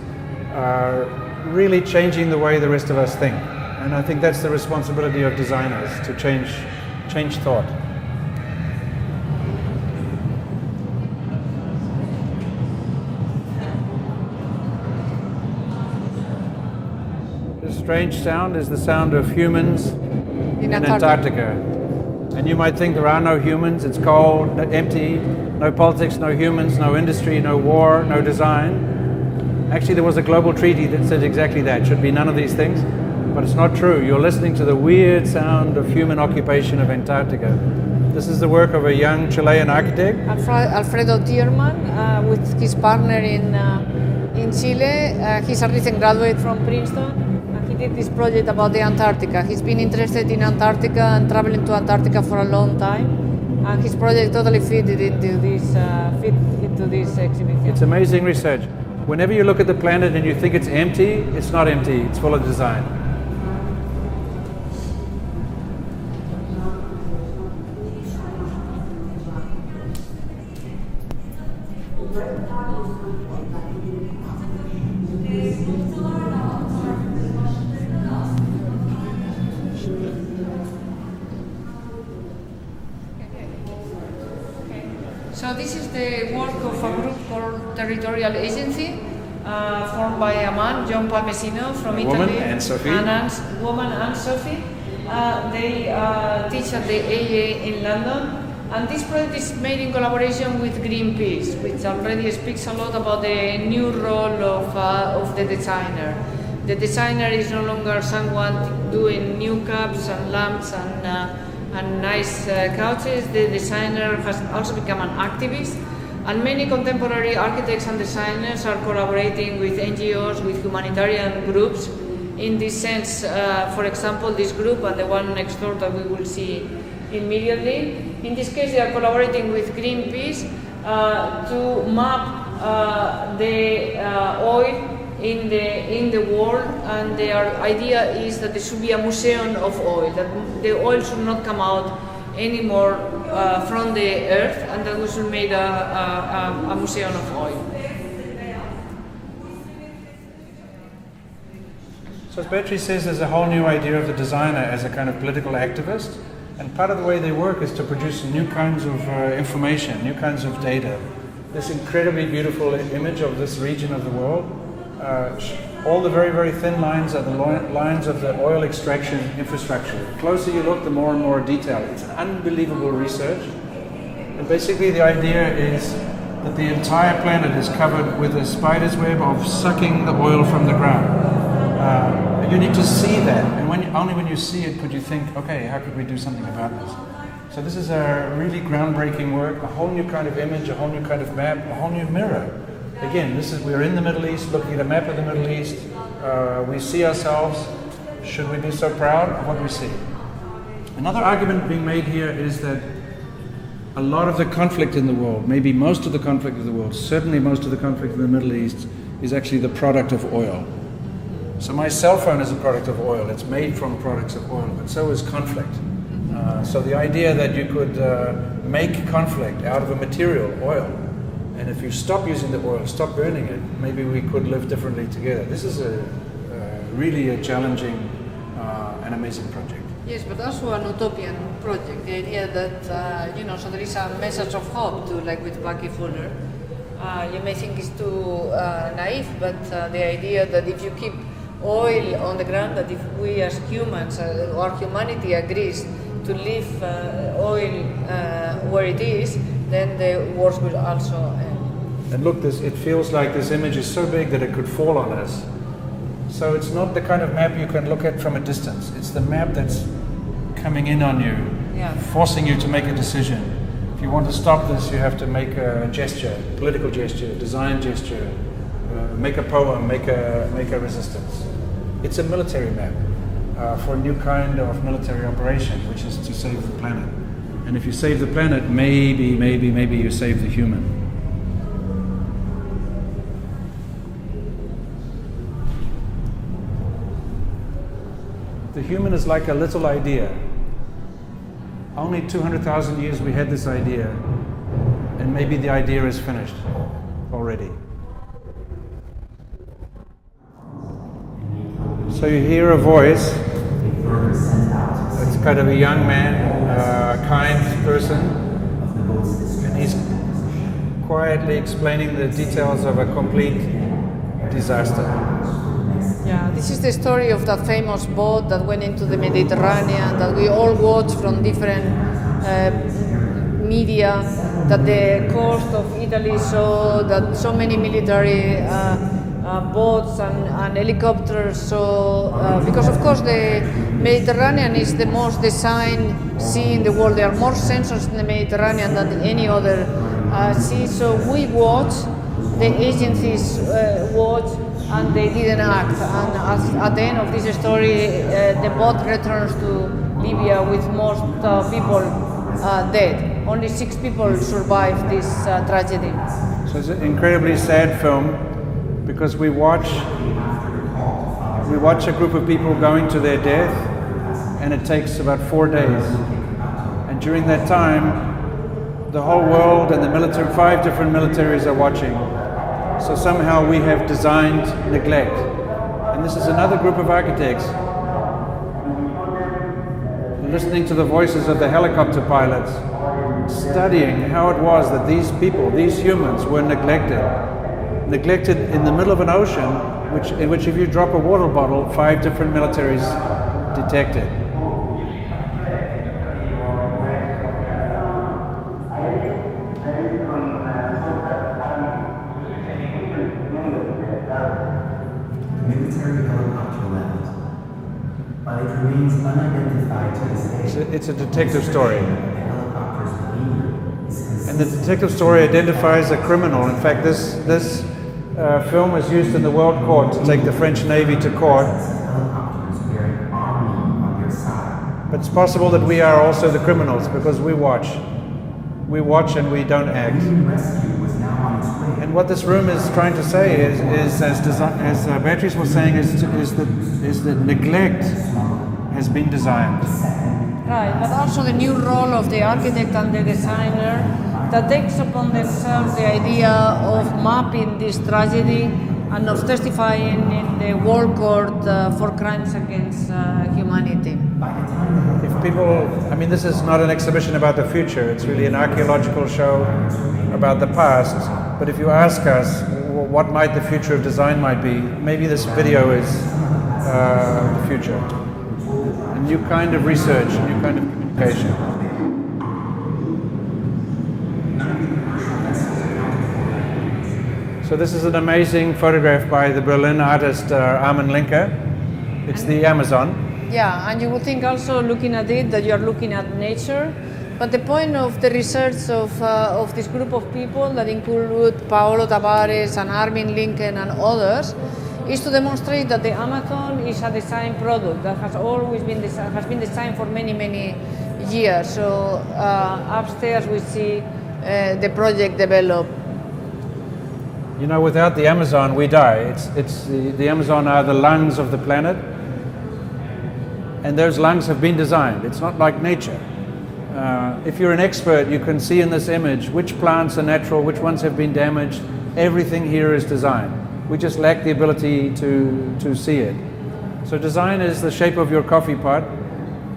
Really changing the way the rest of us think, and I think that's the responsibility of designers, to change thought. The strange sound is the sound of humans in Antarctica. And you might think there are no humans, it's cold, empty, no politics, no humans, no industry, no war, no design. Actually, there was a global treaty that said exactly that. Should be none of these things, but it's not true. You're listening to the weird sound of human occupation of Antarctica. This is the work of a young Chilean architect. Alfredo Tierman, with his partner in Chile. He's a recent graduate from Princeton, and he did this project about the Antarctica. He's been interested in Antarctica and traveling to Antarctica for a long time, and his project totally fit into this exhibition. It's amazing research. Whenever you look at the planet and you think it's empty, it's not empty, it's full of design. So this is the work of a group called Territorial Agency, formed by a man, John Palmesino from Italy, woman and Sophie. They teach at the AA in London, and this project is made in collaboration with Greenpeace, which already speaks a lot about the new role of the designer. The designer is no longer someone doing new cups and lamps and nice couches. The designer has also become an activist, and many contemporary architects and designers are collaborating with NGOs, with humanitarian groups. In this sense, for example, this group and the one next door that we will see immediately. In this case, they are collaborating with Greenpeace to map the oil in the world, and their idea is that there should be a museum of oil, that the oil should not come out anymore from the earth, and that we should make a museum of oil. So as Beatriz says, there's a whole new idea of the designer as a kind of political activist, and part of the way they work is to produce new kinds of information, new kinds of data. This incredibly beautiful image of this region of the world. All the very, very thin lines are the lines of the oil extraction infrastructure. The closer you look, the more and more detail. It's an unbelievable research. And basically the idea is that the entire planet is covered with a spider's web of sucking the oil from the ground. You need to see that, and only when you see it could you think, okay, how could we do something about this? So this is a really groundbreaking work, a whole new kind of image, a whole new kind of map, a whole new mirror. Again, we're in the Middle East, looking at a map of the Middle East. We see ourselves. Should we be so proud of what we see? Another argument being made here is that a lot of the conflict in the world, maybe most of the conflict of the world, certainly most of the conflict in the Middle East, is actually the product of oil. So my cell phone is a product of oil. It's made from products of oil, but so is conflict. So the idea that you could make conflict out of a material, oil, And if you stop using the oil, stop burning it, maybe we could live differently together. This is really a challenging and amazing project. Yes, but also an utopian project. The idea that, so there is a message of hope to, like with Bucky Fuller. You may think it's too naive, but the idea that if you keep oil on the ground, that if we as humans, or humanity agrees to leave oil where it is, then the wars will also end. And look, it feels like this image is so big that it could fall on us. So it's not the kind of map you can look at from a distance. It's the map that's coming in on you, forcing you to make a decision. If you want to stop this, you have to make a gesture, political gesture, design gesture, make a poem, make a resistance. It's a military map for a new kind of military operation, which is to save the planet. And if you save the planet, maybe you save the human. The human is like a little idea. Only 200,000 years we had this idea, and maybe the idea is finished already. So you hear a voice. It's kind of a young man, kind person, and he's quietly explaining the details of a complete disaster. Yeah, this is the story of that famous boat that went into the Mediterranean that we all watch from different media, that the coast of Italy saw, that so many military boats and helicopters saw, because of course the Mediterranean is the most designed sea in the world. There are more sensors in the Mediterranean than any other sea, so we watch, the agencies watch, and they didn't act. And at the end of this story, the boat returns to Libya with most people dead. Only 6 people survived this tragedy. So it's an incredibly sad film because we watch a group of people going to their death, and it takes about 4 days. And during that time, the whole world and the military, 5 different militaries are watching. So somehow we have designed neglect. And this is another group of architects listening to the voices of the helicopter pilots, studying how it was that these people, these humans, were neglected. Neglected in the middle of an ocean, in which if you drop a water bottle, 5 different militaries detect it. It's a detective story. And the detective story identifies a criminal. In fact, this film was used in the World Court to take the French Navy to court. But it's possible that we are also the criminals because we watch. We watch and we don't act. And what this room is trying to say is as Beatriz was saying, is that neglect has been designed. Right, but also the new role of the architect and the designer that takes upon themselves the idea of mapping this tragedy and of testifying in the World Court for crimes against humanity. If people, I mean, this is not an exhibition about the future, it's really an archaeological show about the past. But if you ask us what might the future of design might be, maybe this video is the future. A new kind of research, a new kind of communication. So this is an amazing photograph by the Berlin artist Armin Linke. It's the Amazon. Yeah, and you would think also looking at it that you are looking at nature. But the point of the research of this group of people that include Paolo Tavares and Armin Linken and others is to demonstrate that the Amazon is a design product that has always been designed for many years. So upstairs we see the project develop. You know, without the Amazon we die. The Amazon are the lungs of the planet, and those lungs have been designed. It's not like nature. If you're an expert, you can see in this image which plants are natural, which ones have been damaged. Everything here is design. We just lack the ability to see it. So design is the shape of your coffee pot,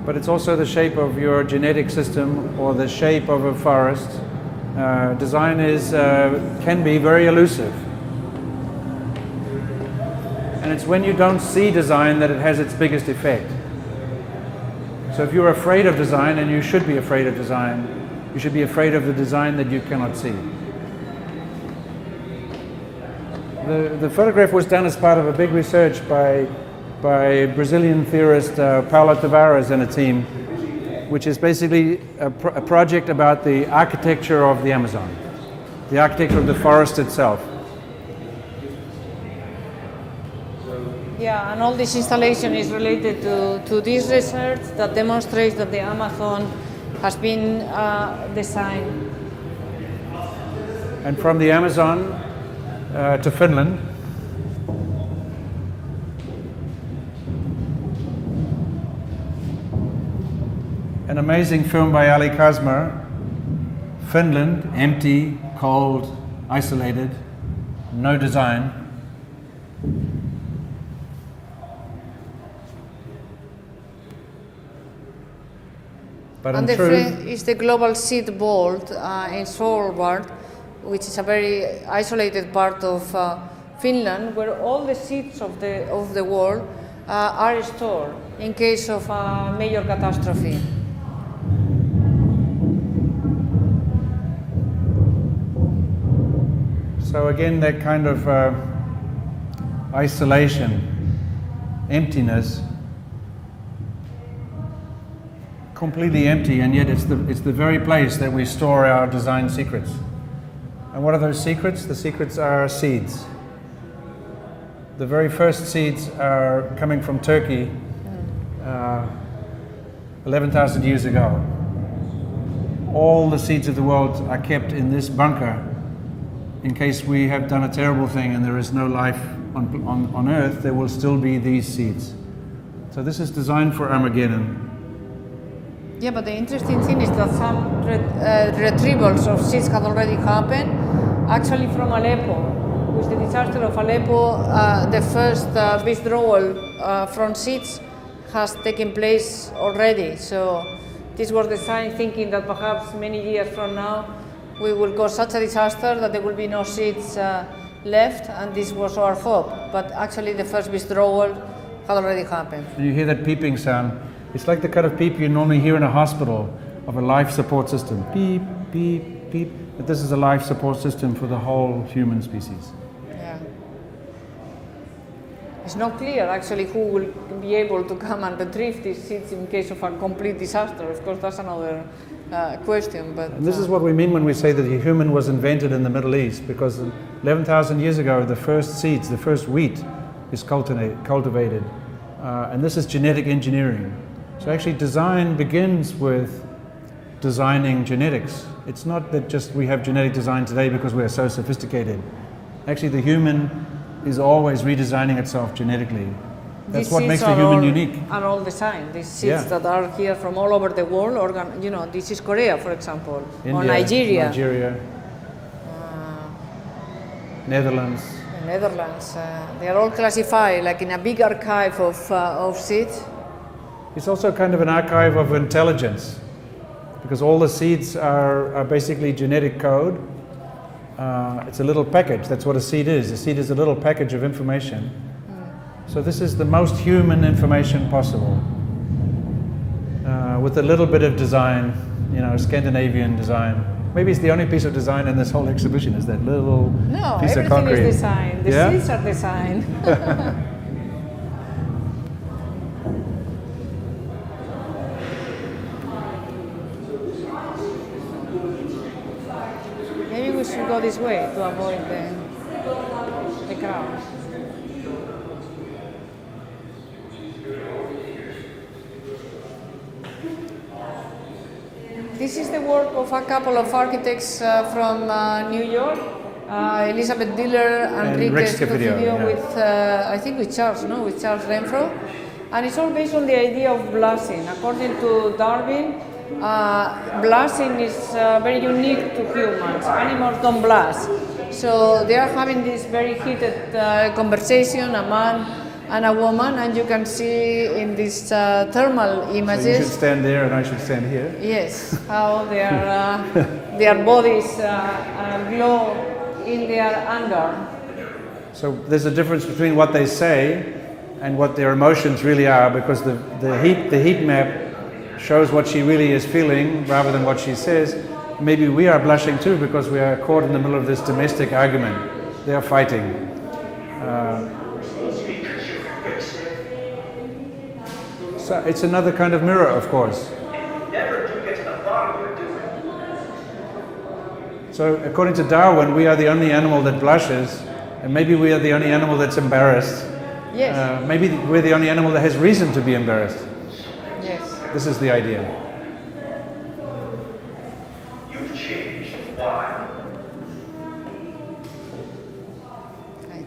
but it's also the shape of your genetic system or the shape of a forest. Design can be very elusive. And it's when you don't see design that it has its biggest effect. So if you're afraid of design, and you should be afraid of design, you should be afraid of the design that you cannot see. The photograph was done as part of a big research by Brazilian theorist Paulo Tavares and a team, which is basically a project about the architecture of the Amazon, the architecture of the forest itself. Yeah, and all this installation is related to this research that demonstrates that the Amazon has been designed. And from the Amazon to Finland, an amazing film by Ali Kazma, Finland, empty, cold, isolated, no design. But And in the truth, is the global seed vault in Svalbard, which is a very isolated part of Finland, where all the seeds of the world are stored in case of a major catastrophe. So again, that kind of isolation, emptiness, completely empty, and yet it's the very place that we store our design secrets. And what are those secrets? The secrets are seeds. The very first seeds are coming from Turkey 11,000 years ago. All the seeds of the world are kept in this bunker in case we have done a terrible thing and there is no life on Earth. There will still be these seeds. So this is designed for Armageddon. Yeah, but the interesting thing is that some retrievals of seeds have already happened. Actually, from Aleppo, with the disaster of Aleppo, the first withdrawal from seeds has taken place already. So this was designed thinking that perhaps many years from now we will cause such a disaster that there will be no seeds left, and this was our hope. But actually, the first withdrawal had already happened. And you hear that peeping sound. It's like the kind of beep you normally hear in a hospital of a life support system. Beep, beep, beep. But this is a life support system for the whole human species. Yeah. It's not clear actually who will be able to come and retrieve these seeds in case of a complete disaster. Of course, that's another question. But and this is what we mean when we say that the human was invented in the Middle East, because 11,000 years ago, the first seeds, the first wheat is cultivated. And this is genetic engineering. So actually design begins with designing genetics. It's not that just we have genetic design today because we are so sophisticated. Actually the human is always redesigning itself genetically. That's what makes the human unique. Are all designed. These seeds that are here from all over the world. This is Korea, for example, India, or Nigeria. Netherlands. The Netherlands. They are all classified like in a big archive of seeds. It's also kind of an archive of intelligence, because all the seeds are basically genetic code. It's a little package. That's what a seed is. A seed is a little package of information. So this is the most human information possible, with a little bit of design, Scandinavian design. Maybe it's the only piece of design in this whole exhibition, is that little piece of concrete. No, everything is designed. The seeds are designed. Maybe we should go this way to avoid the crowd. This is the work of a couple of architects from New York, Elizabeth Diller and Rick Scafidio, with I think with Charles Renfro, and it's all based on the idea of blushing. According to Darwin, blushing is very unique to humans. Animals don't blush. So they are having this very heated conversation, a man and a woman, and you can see in these thermal So you images. should stand there and I should stand here. Yes, how their bodies glow in their anger. So there's a difference between what they say and what their emotions really are, because the heat map shows what she really is feeling rather than what she says. Maybe we are blushing too because we are caught in the middle of this domestic argument. They are fighting. So it's another kind of mirror, of course. So according to Darwin, we are the only animal that blushes, and maybe we are the only animal that's embarrassed. Yes. Maybe we're the only animal that has reason to be embarrassed. Yes. This is the idea. You've changed. Why? Okay.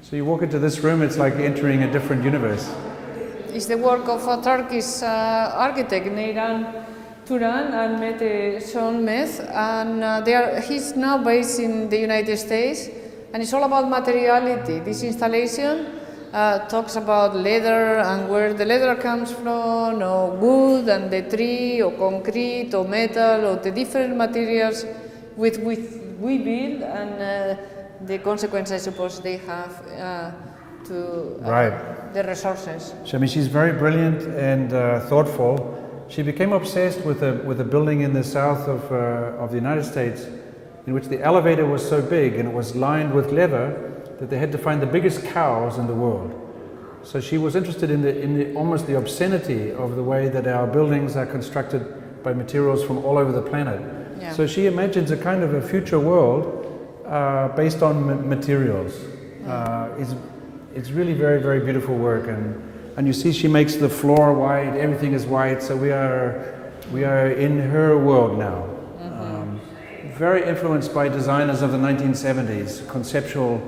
So you walk into this room, it's like entering a different universe. It's the work of a Turkish architect, Neyran Turan and Mete, and he's now based in the United States, and it's all about materiality. This installation talks about leather and where the leather comes from, or wood and the tree, or concrete, or metal, or the different materials with we build, and the consequence, I suppose, they have to Right. the resources. So, I mean, she's very brilliant and thoughtful. She became obsessed with a building in the south of the United States, in which the elevator was so big and it was lined with leather that they had to find the biggest cows in the world. So she was interested in almost the obscenity of the way that our buildings are constructed by materials from all over the planet. Yeah. So she imagines a kind of a future world based on materials. It's really very, very beautiful work, and you see she makes the floor white, everything is white, so we are in her world now. Very influenced by designers of the 1970s, conceptual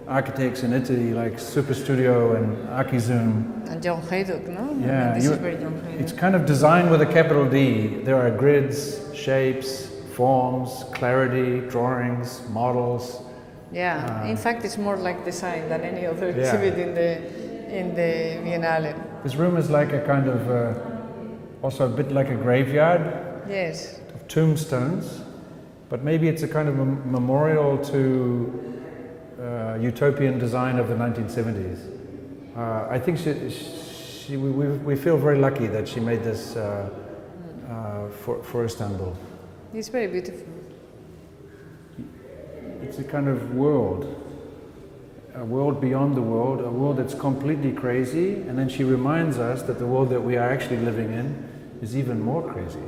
architects in Italy like Superstudio and Archizoom. And John Hayduk, no? Yeah, This is very John Hayduk. it's kind of design with a capital D. There are grids, shapes, forms, clarity, drawings, models. Yeah, in fact, it's more like design than any other Yeah. exhibit in the Biennale. This room is like a kind of, also a bit like a graveyard Yes. of tombstones, but maybe it's a kind of a memorial to utopian design of the 1970s. I think we feel very lucky that she made this for Istanbul. It's very beautiful. It's a kind of world, a world beyond the world, a world that's completely crazy, and then she reminds us that the world that we are actually living in is even more crazy.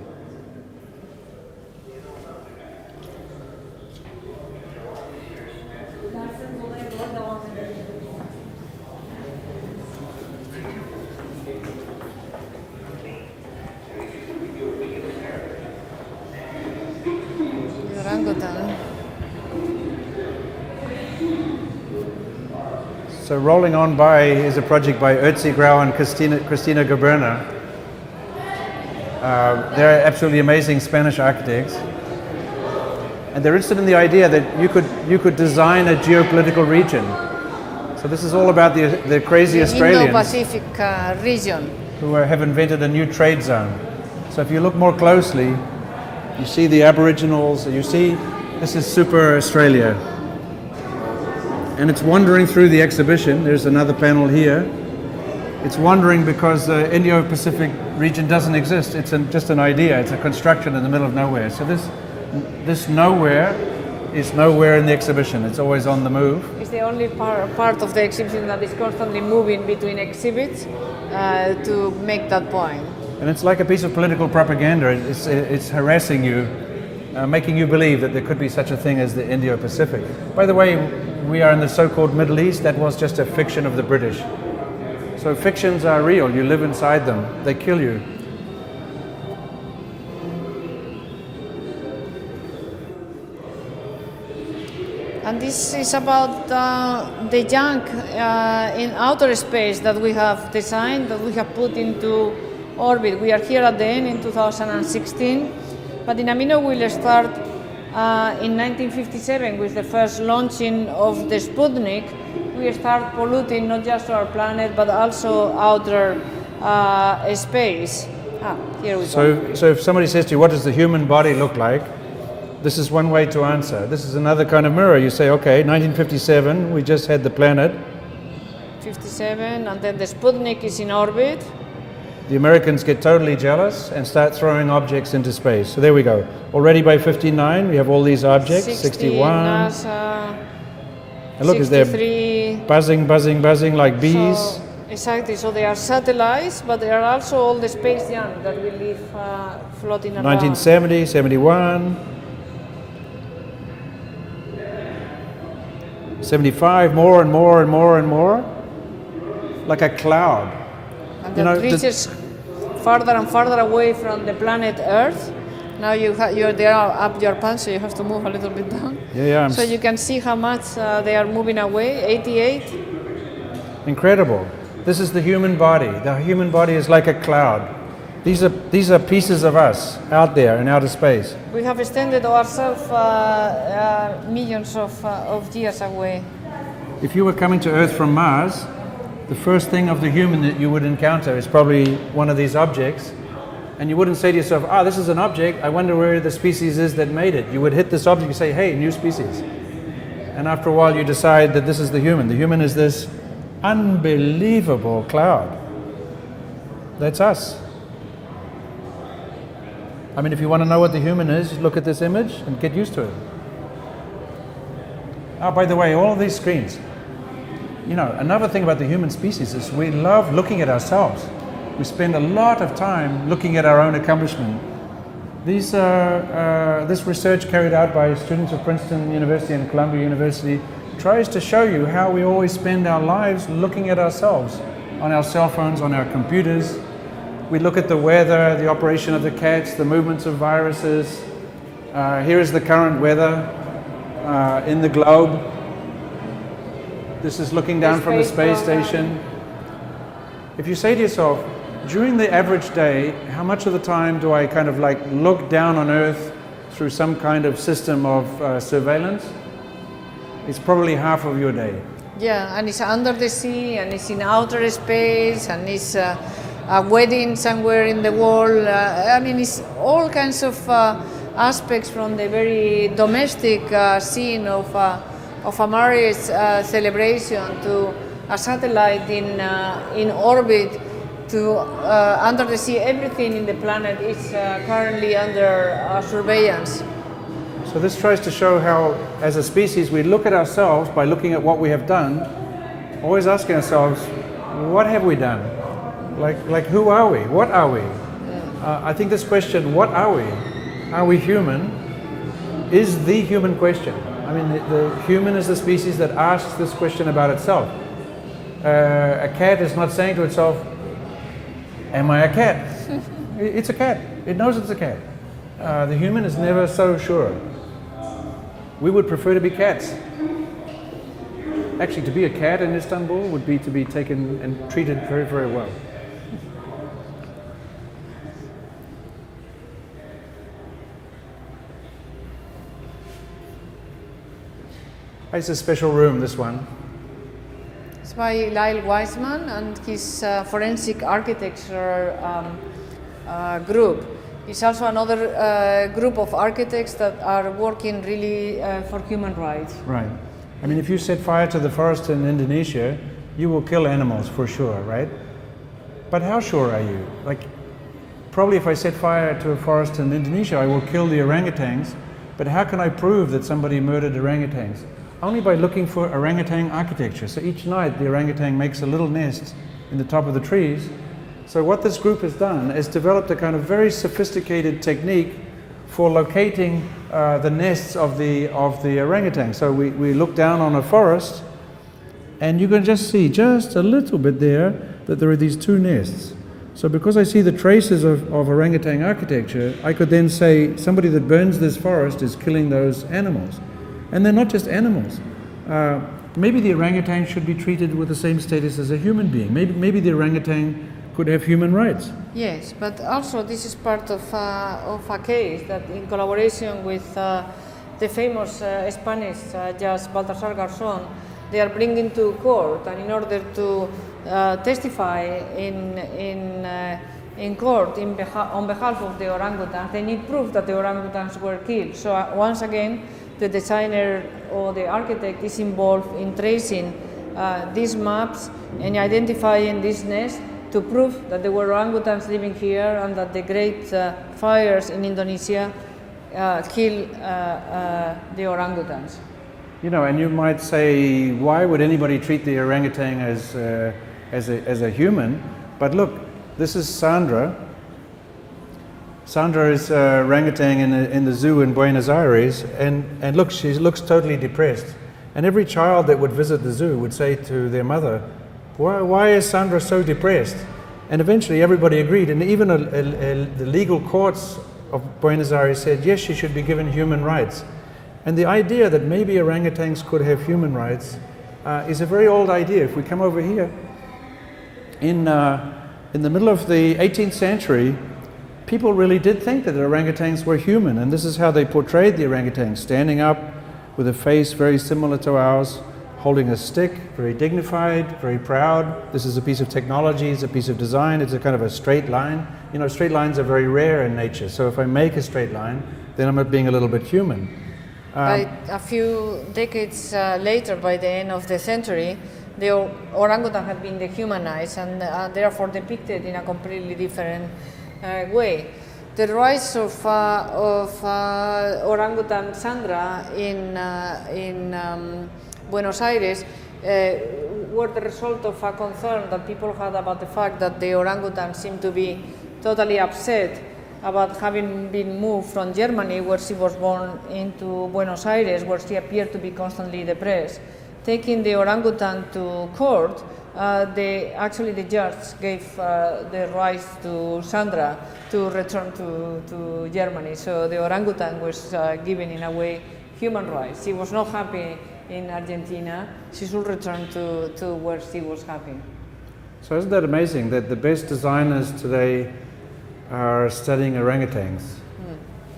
Orangutan. So rolling on by is a project by Ötzi Grau and Cristina Gaberna. They're absolutely amazing Spanish architects, and they're interested in the idea that you could design a geopolitical region. So this is all about the crazy Australians Indo-Pacific region. who have invented a new trade zone. So if you look more closely, you see the Aboriginals. You see this is Super Australia. And it's wandering through the exhibition. There's another panel here. It's wandering because the Indo-Pacific region doesn't exist. It's just an idea. It's a construction in the middle of nowhere. So this nowhere is nowhere in the exhibition. It's always on the move. It's the only part of the exhibition that is constantly moving between exhibits to make that point. And it's like a piece of political propaganda. It's harassing you, making you believe that there could be such a thing as the Indo-Pacific. By the way, we are in the so-called Middle East. That was just a fiction of the British. So fictions are real. You live inside them. They kill you. And this is about the junk in outer space that we have designed, that we have put into orbit. We are here at the end in 2016, but in a minute we'll start in 1957 with the first launching of the Sputnik. We start polluting not just our planet but also outer space. Here we go. So if somebody says to you, what does the human body look like? This is one way to answer. This is another kind of mirror. You say, okay, 1957, we just had the planet. 57, and then the Sputnik is in orbit. The Americans get totally jealous and start throwing objects into space. So there we go. Already by 59, we have all these objects. 61. NASA, And look, is there buzzing, buzzing, buzzing like bees? So, exactly. So they are satellites, but they are also all the space junk that we leave floating around. 1970, 71. 75, more and more and more and more. Like a cloud. And that reaches farther and farther away from the planet Earth. Now you're there up your pants, so you have to move a little bit down. Yeah. So you can see how much they are moving away. 88. Incredible. This is the human body. The human body is like a cloud. These are pieces of us out there in outer space. We have extended ourselves millions of years away. If you were coming to Earth from Mars, the first thing of the human that you would encounter is probably one of these objects. And you wouldn't say to yourself, this is an object, I wonder where the species is that made it. You would hit this object and say, hey, new species. And after a while you decide that this is the human. The human is this unbelievable cloud. That's us. I mean, if you want to know what the human is, look at this image and get used to it. By the way, all of these screens. You know, another thing about the human species is we love looking at ourselves. We spend a lot of time looking at our own accomplishment. This research carried out by students of Princeton University and Columbia University tries to show you how we always spend our lives looking at ourselves on our cell phones, on our computers. We look at the weather, the operation of the cats, the movements of viruses. Here is the current weather in the globe. This is looking down from the space station. If you say to yourself, during the average day, how much of the time do I kind of like look down on Earth through some kind of system of surveillance? It's probably half of your day. Yeah, and it's under the sea, and it's in outer space, and it's a wedding somewhere in the world. I mean, it's all kinds of aspects, from the very domestic scene of a marriage celebration to a satellite in orbit to under the sea. Everything in the planet is currently under surveillance. So this tries to show how, as a species, we look at ourselves by looking at what we have done, always asking ourselves, what have we done? Like who are we? What are we? I think this question, what are we? Are we human? Is the human question. I mean, the human is the species that asks this question about itself. A cat is not saying to itself, am I a cat? It's a cat. It knows it's a cat. The human is never so sure. We would prefer to be cats. Actually, to be a cat in Istanbul would be to be taken and treated very, very well. It's a special room, this one. It's by Lyle Wiseman and his forensic architecture group. It's also another group of architects that are working really for human rights. Right. I mean, if you set fire to the forest in Indonesia, you will kill animals for sure, right? But how sure are you? Like, probably if I set fire to a forest in Indonesia, I will kill the orangutans, but how can I prove that somebody murdered orangutans? Only by looking for orangutan architecture. So each night the orangutan makes a little nest in the top of the trees. So what this group has done is developed a kind of very sophisticated technique for locating the nests of the orangutan. So we look down on a forest, and you can just see just a little bit there that there are these two nests. So because I see the traces of orangutan architecture, I could then say somebody that burns this forest is killing those animals. And they're not just animals. Maybe the orangutan should be treated with the same status as a human being. Maybe the orangutan could have human rights. Yes, but also this is part of a case that in collaboration with the famous Spanish judge Baltasar Garzón, they are bringing to court, and in order to testify in court on behalf of the orangutans, they need proof that the orangutans were killed. So once again, the designer or the architect is involved in tracing these maps and identifying this nest to prove that there were orangutans living here and that the great fires in Indonesia killed the orangutans. You know, and you might say, why would anybody treat the orangutan as a human? But look, this is Sandra. Sandra is orangutan in the zoo in Buenos Aires, and look, she looks totally depressed. And every child that would visit the zoo would say to their mother, why is Sandra so depressed? And eventually everybody agreed, and even the legal courts of Buenos Aires said, yes, she should be given human rights. And the idea that maybe orangutans could have human rights is a very old idea. If we come over here, in the middle of the 18th century, people really did think that orangutans were human, and this is how they portrayed the orangutan, standing up with a face very similar to ours, holding a stick, very dignified, very proud. This is a piece of technology, it's a piece of design, it's a kind of a straight line. You know, straight lines are very rare in nature, so if I make a straight line, then I'm being a little bit human. By a few decades later, by the end of the century, the orangutan had been dehumanized and therefore depicted in a completely different way. The rise of orangutan Sandra in Buenos Aires were the result of a concern that people had about the fact that the orangutan seemed to be totally upset about having been moved from Germany, where she was born, into Buenos Aires, where she appeared to be constantly depressed. Taking the orangutan to court, the judge gave the right to Sandra to return to Germany. So the orangutan was given, in a way, human rights. She was not happy in Argentina. She should return to where she was happy. So isn't that amazing that the best designers today are studying orangutans?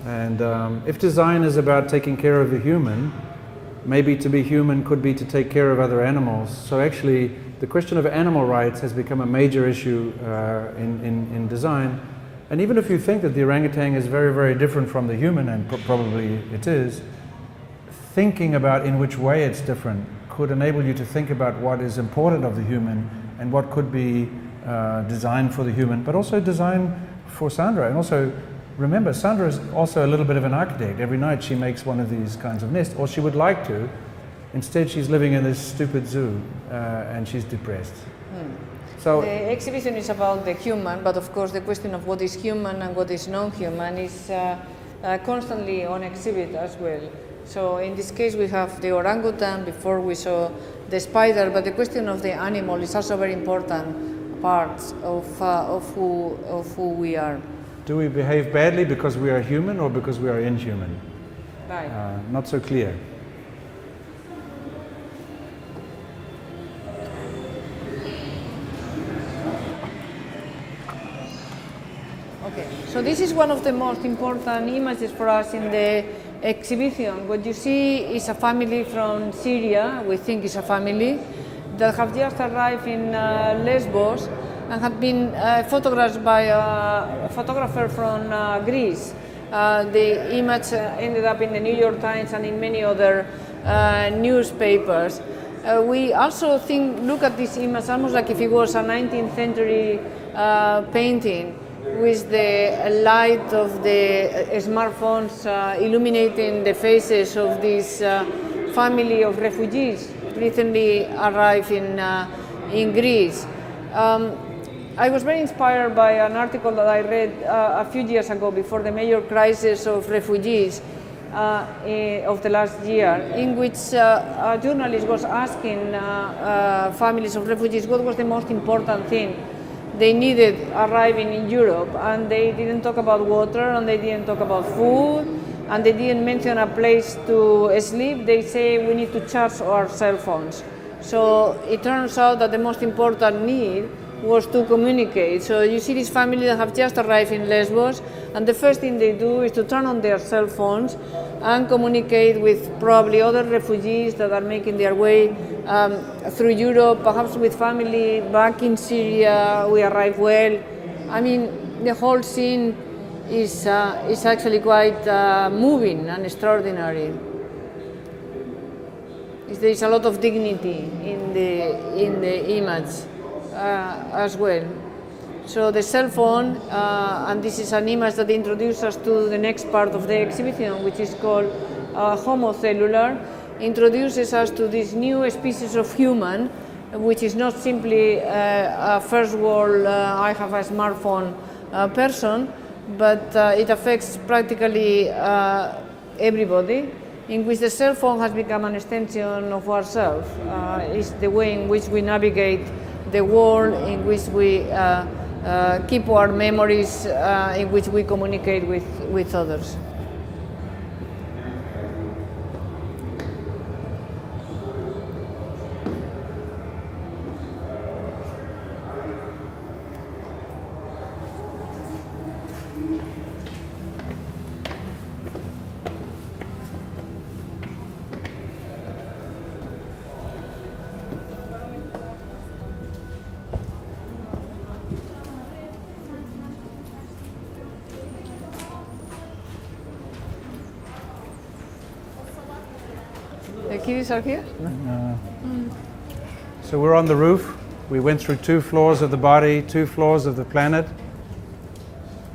And if design is about taking care of a human, maybe to be human could be to take care of other animals. So actually, the question of animal rights has become a major issue in design. And even if you think that the orangutan is very, very different from the human, and probably it is, thinking about in which way it's different could enable you to think about what is important of the human and what could be designed for the human, but also designed for Sandra. And also, remember, Sandra is also a little bit of an architect. Every night she makes one of these kinds of nests, or she would like to. Instead, she's living in this stupid zoo and she's depressed. So the exhibition is about the human, but of course the question of what is human and what is non-human is constantly on exhibit as well. So in this case we have the orangutan, before we saw the spider, but the question of the animal is also a very important part of who we are. Do we behave badly because we are human or because we are inhuman? Right. Not so clear. Okay, so this is one of the most important images for us in the exhibition. What you see is a family from Syria, we think it's a family, that have just arrived in Lesbos and have been photographed by a photographer from Greece. The image ended up in the New York Times and in many other newspapers. We also look at this image almost like if it was a 19th century painting, with the light of the smartphones illuminating the faces of this family of refugees recently arrived in Greece. I was very inspired by an article that I read a few years ago, before the major crisis of refugees of the last year, in which a journalist was asking families of refugees what was the most important thing they needed arriving in Europe, and they didn't talk about water, and they didn't talk about food, and they didn't mention a place to sleep, they say we need to charge our cell phones. So it turns out that the most important need was to communicate. So you see this family that have just arrived in Lesbos, and the first thing they do is to turn on their cell phones and communicate with probably other refugees that are making their way through Europe, perhaps with family back in Syria. We arrived well. I mean, the whole scene is actually quite moving and extraordinary. There is a lot of dignity in the image as well. So the cell phone, and this is an image that introduces us to the next part of the exhibition, which is called Homo cellular, introduces us to this new species of human, which is not simply a first world, I have a smartphone person, but it affects practically everybody, in which the cell phone has become an extension of ourselves. It's the way in which we navigate the world, in which we keep our memories, in which we communicate with others. The keys are here? So we're on the roof. We went through 2 floors of the body, 2 floors of the planet.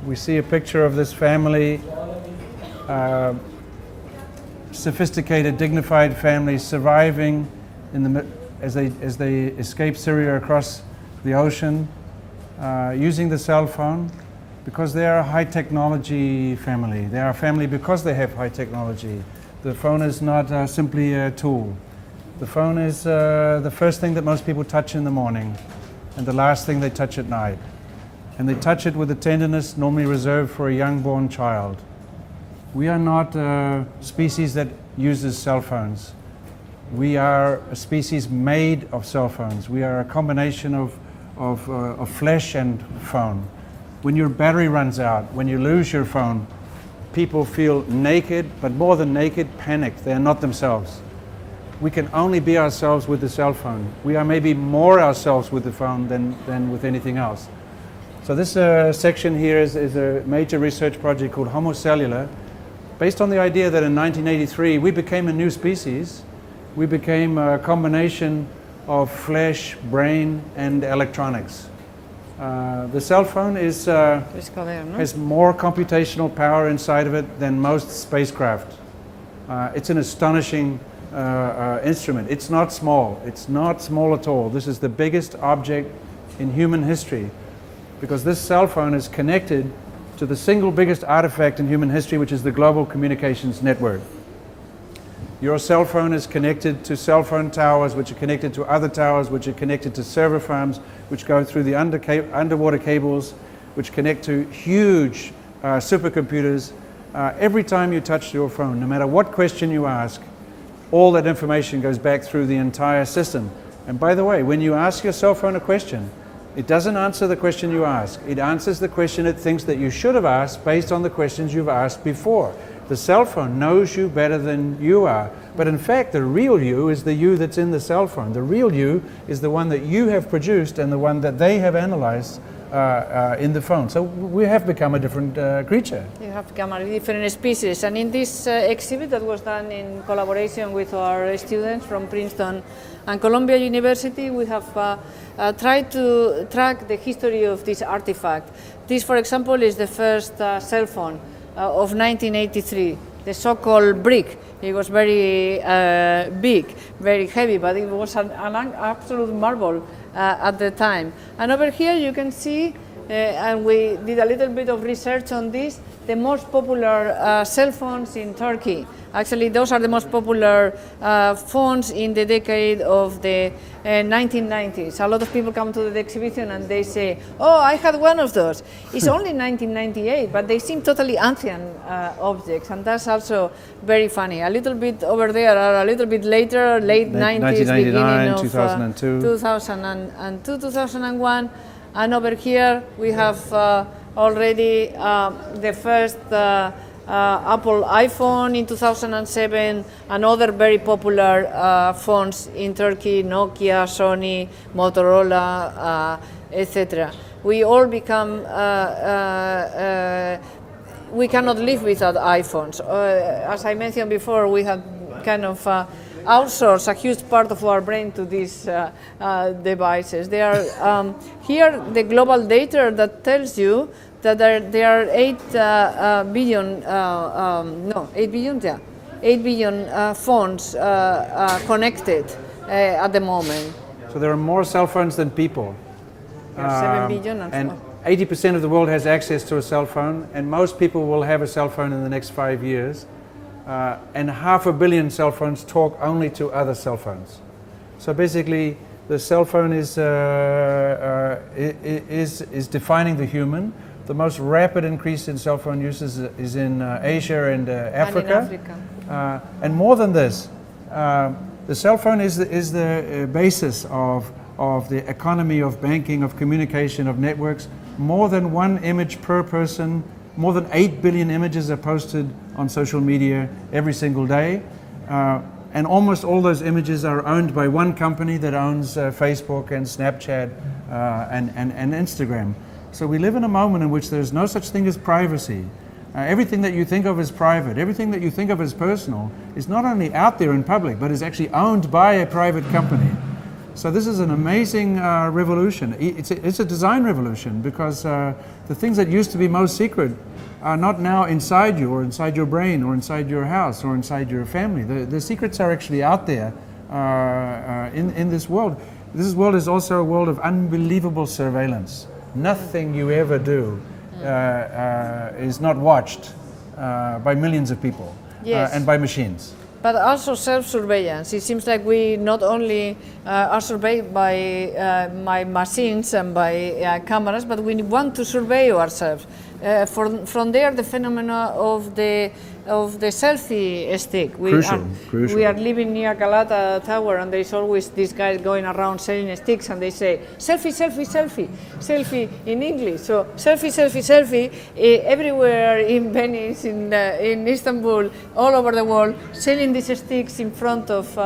We see a picture of this family, sophisticated, dignified family surviving as they escape Syria across the ocean, using the cell phone, because they are a high technology family. They are a family because they have high technology. The phone is not simply a tool. The phone is the first thing that most people touch in the morning and the last thing they touch at night. And they touch it with a tenderness normally reserved for a young-born child. We are not a species that uses cell phones. We are a species made of cell phones. We are a combination of flesh and phone. When your battery runs out, when you lose your phone, people feel naked, but more than naked, panicked. They are not themselves. We can only be ourselves with the cell phone. We are maybe more ourselves with the phone than with anything else. So this section here is a major research project called Homo cellular, based on the idea that in 1983 we became a new species. We became a combination of flesh, brain, and electronics. The cell phone has more computational power inside of it than most spacecraft. It's an astonishing instrument. It's not small. It's not small at all. This is the biggest object in human history, because this cell phone is connected to the single biggest artifact in human history, which is the global communications network. Your cell phone is connected to cell phone towers, which are connected to other towers, which are connected to server farms, which go through the underwater cables, which connect to huge supercomputers. Every time you touch your phone, no matter what question you ask, all that information goes back through the entire system. And by the way, when you ask your cell phone a question, it doesn't answer the question you ask. It answers the question it thinks that you should have asked based on the questions you've asked before. The cell phone knows you better than you are. But in fact, the real you is the you that's in the cell phone. The real you is the one that you have produced and the one that they have analyzed in the phone. So we have become a different creature. You have become a different species. And in this exhibit that was done in collaboration with our students from Princeton and Columbia University, we have tried to track the history of this artifact. This, for example, is the first cell phone of 1983, the so-called brick. It was very big, very heavy, but it was an absolute marvel at the time. And over here you can see and we did a little bit of research on this, the most popular cell phones in Turkey. Actually, those are the most popular phones in the decade of the 1990s. A lot of people come to the exhibition and they say, oh, I had one of those. It's only 1998, but they seem totally ancient objects, and that's also very funny. A little bit over there are a little bit later, late 90s, beginning of 2002. 2002, 2001. And over here we have already the first Apple iPhone in 2007, and other very popular phones in Turkey, Nokia, Sony, Motorola, etc. We all become, we cannot live without iPhones. As I mentioned before, we have kind of outsourced a huge part of our brain to these devices. They are here the global data that tells you that there are 8 billion phones connected at the moment. So there are more cell phones than people. There are 7 billion and 80% of the world has access to a cell phone, and most people will have a cell phone in the next 5 years. And 500 million cell phones talk only to other cell phones. So basically, the cell phone is defining the human. The most rapid increase in cell phone use is in Asia and Africa. And more than this, the cell phone is the basis of the economy, of banking, of communication, of networks. More than one image per person. More than 8 billion images are posted on social media every single day. And almost all those images are owned by one company that owns Facebook and Snapchat and Instagram. So we live in a moment in which there's no such thing as privacy. Everything that you think of as private, everything that you think of as personal is not only out there in public, but is actually owned by a private company. So this is an amazing revolution. It's a design revolution, because the things that used to be most secret are not now inside you, or inside your brain, or inside your house, or inside your family. The secrets are actually out there in this world. This world is also a world of unbelievable surveillance. Nothing you ever do is not watched by millions of people. Yes. And by machines. But also self-surveillance. It seems like we not only are surveyed by machines and by cameras, but we want to survey ourselves. From there, the phenomena of the selfie stick. Crucial. We are living near Galata Tower, and there's always these guys going around selling sticks, and they say, selfie, selfie, selfie, selfie in English. So selfie, selfie, selfie, everywhere in Venice, in Istanbul, all over the world, selling these sticks in front of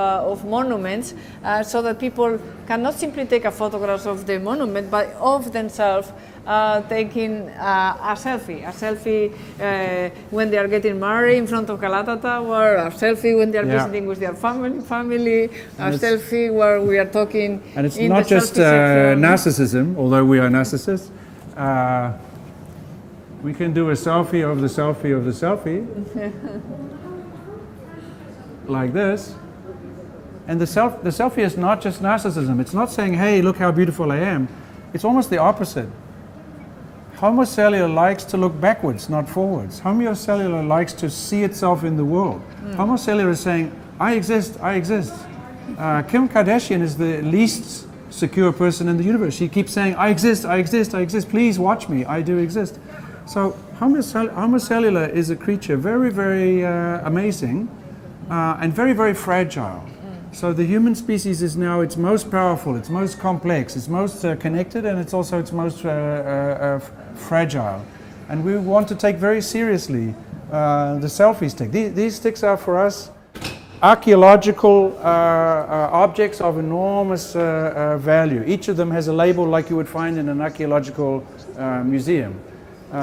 monuments, so that people can not simply take a photograph of the monument, but of themselves, taking a selfie when they are getting married in front of Galata Tower, a selfie when they are visiting with their family, a selfie where we are talking. And it's not just narcissism, although we are narcissists. We can do a selfie of the selfie of the selfie, like this. And the selfie is not just narcissism. It's not saying, hey, look how beautiful I am. It's almost the opposite. Homocellular likes to look backwards, not forwards. Homocellular likes to see itself in the world. Homocellular is saying, I exist, I exist. Kim Kardashian is the least secure person in the universe. She keeps saying, I exist, I exist, I exist. Please watch me, I do exist. So homocellular is a creature very, very amazing and very, very fragile. So the human species is now its most powerful, its most complex, its most connected, and it's also its most fragile. And we want to take very seriously the selfie stick. These sticks are for us archaeological objects of enormous value. Each of them has a label like you would find in an archaeological museum.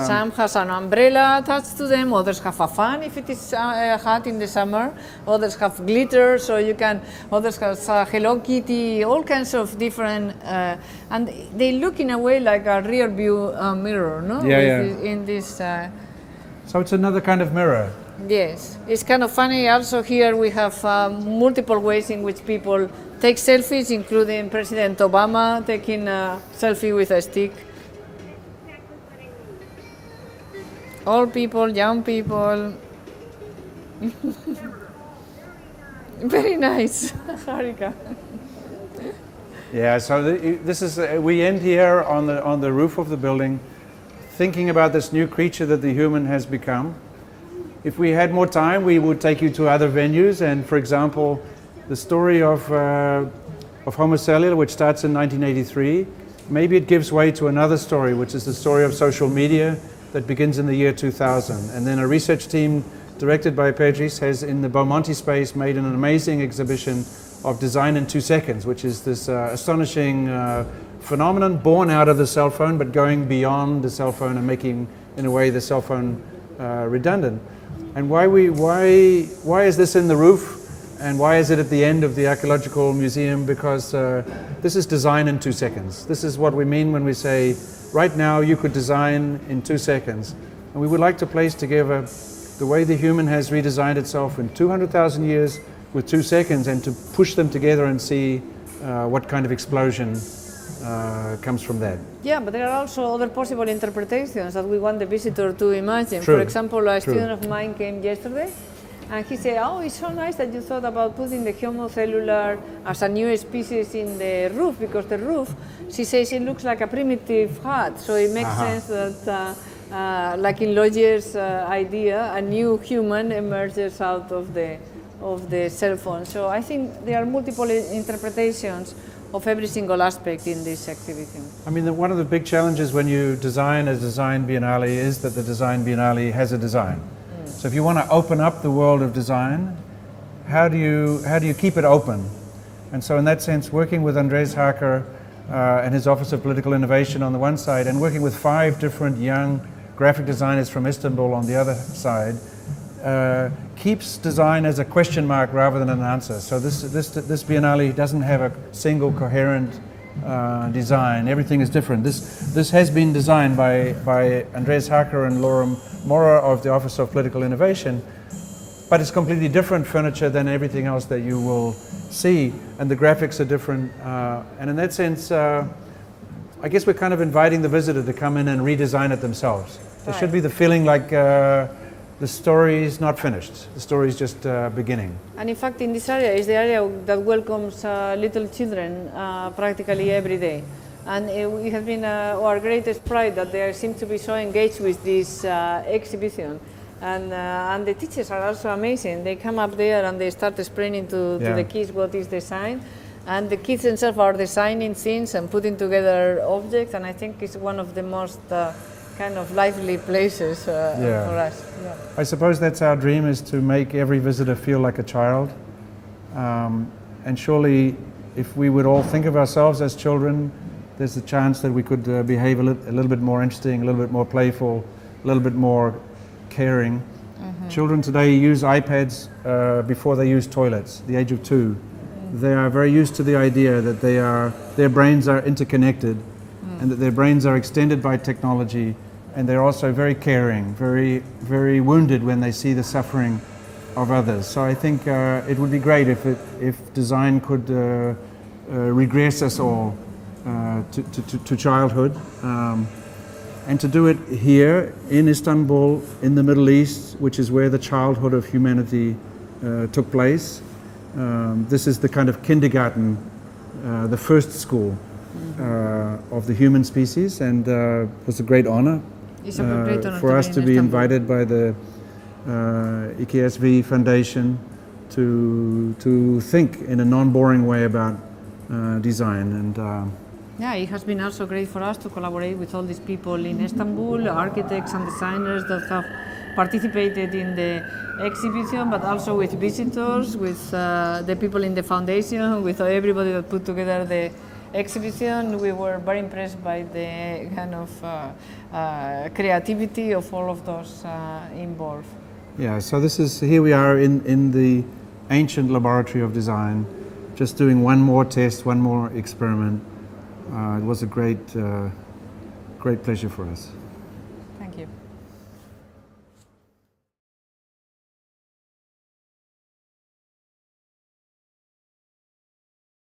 Some has an umbrella attached to them, others have a fan if it is hot in the summer, others have glitter, so you can, others have Hello Kitty, all kinds of different, and they look in a way like a rear view mirror, no? In this. So it's another kind of mirror. Yes, it's kind of funny. Also here we have multiple ways in which people take selfies, including President Obama taking a selfie with a stick. Old people, young people. Very nice, Harika. Yeah, so this is we end here on the roof of the building, thinking about this new creature that the human has become. If we had more time, we would take you to other venues, and for example, the story of Homo Cellular, which starts in 1983, maybe it gives way to another story, which is the story of social media that begins in the year 2000. And then a research team directed by Beatriz has in the Beaumonti space made an amazing exhibition of design in 2 seconds, which is this astonishing phenomenon born out of the cell phone, but going beyond the cell phone and making, in a way, the cell phone redundant. And why is this in the roof? And why is it at the end of the archaeological museum? Because this is design in 2 seconds. This is what we mean when we say, right now you could design in 2 seconds. And we would like to place together the way the human has redesigned itself in 200,000 years with 2 seconds, and to push them together and see what kind of explosion comes from that. Yeah, but there are also other possible interpretations that we want the visitor to imagine. True. For example, a student of mine came yesterday and he said, oh, it's so nice that you thought about putting the Homo cellular as a new species in the roof, because the roof, she says, it looks like a primitive hut, so it makes sense that like in Logier's idea, a new human emerges out of the cell phone. So I think there are multiple interpretations of every single aspect in this exhibition. I mean, one of the big challenges when you design a design biennale is that the design biennale has a design. So if you want to open up the world of design, how do you keep it open? And so in that sense, working with Andres Hacker and his Office of Political Innovation on the one side, and working with 5 different young graphic designers from Istanbul on the other side, keeps design as a question mark rather than an answer. So this biennale doesn't have a single coherent design. Everything is different. This has been designed by Andres Hacker and Laura Mora of the Office of Political Innovation, but it's completely different furniture than everything else that you will see, and the graphics are different. And in that sense, I guess we're kind of inviting the visitor to come in and redesign it themselves. There should be the feeling like the story is not finished. The story is just beginning. And in fact, in this area is the area that welcomes little children practically every day. And it has been our greatest pride that they seem to be so engaged with this exhibition. And the teachers are also amazing. They come up there and they start explaining to the kids what is design. And the kids themselves are designing things and putting together objects. And I think it's one of the most kind of lively places for us. Yeah. I suppose that's our dream, is to make every visitor feel like a child. And surely if we would all think of ourselves as children, there's a chance that we could behave a little bit more interesting, a little bit more playful, a little bit more caring. Mm-hmm. Children today use iPads before they use toilets, the age of 2. Mm-hmm. They are very used to the idea that their brains are interconnected, and that their brains are extended by technology, and they're also very caring, very, very wounded when they see the suffering of others. So I think it would be great if design could regress us all to childhood, and to do it here in Istanbul, in the Middle East, which is where the childhood of humanity took place. This is the kind of kindergarten, the first school of the human species, and it was a great honor, for us to be invited by the İKSV Foundation to think in a non-boring way about design. And yeah, it has been also great for us to collaborate with all these people in Istanbul, architects and designers that have participated in the exhibition, but also with visitors, with the people in the foundation, with everybody that put together the exhibition. We were very impressed by the kind of creativity of all of those involved. Yeah, so here we are in the ancient laboratory of design, just doing one more test, one more experiment. It was a great pleasure for us. Thank you.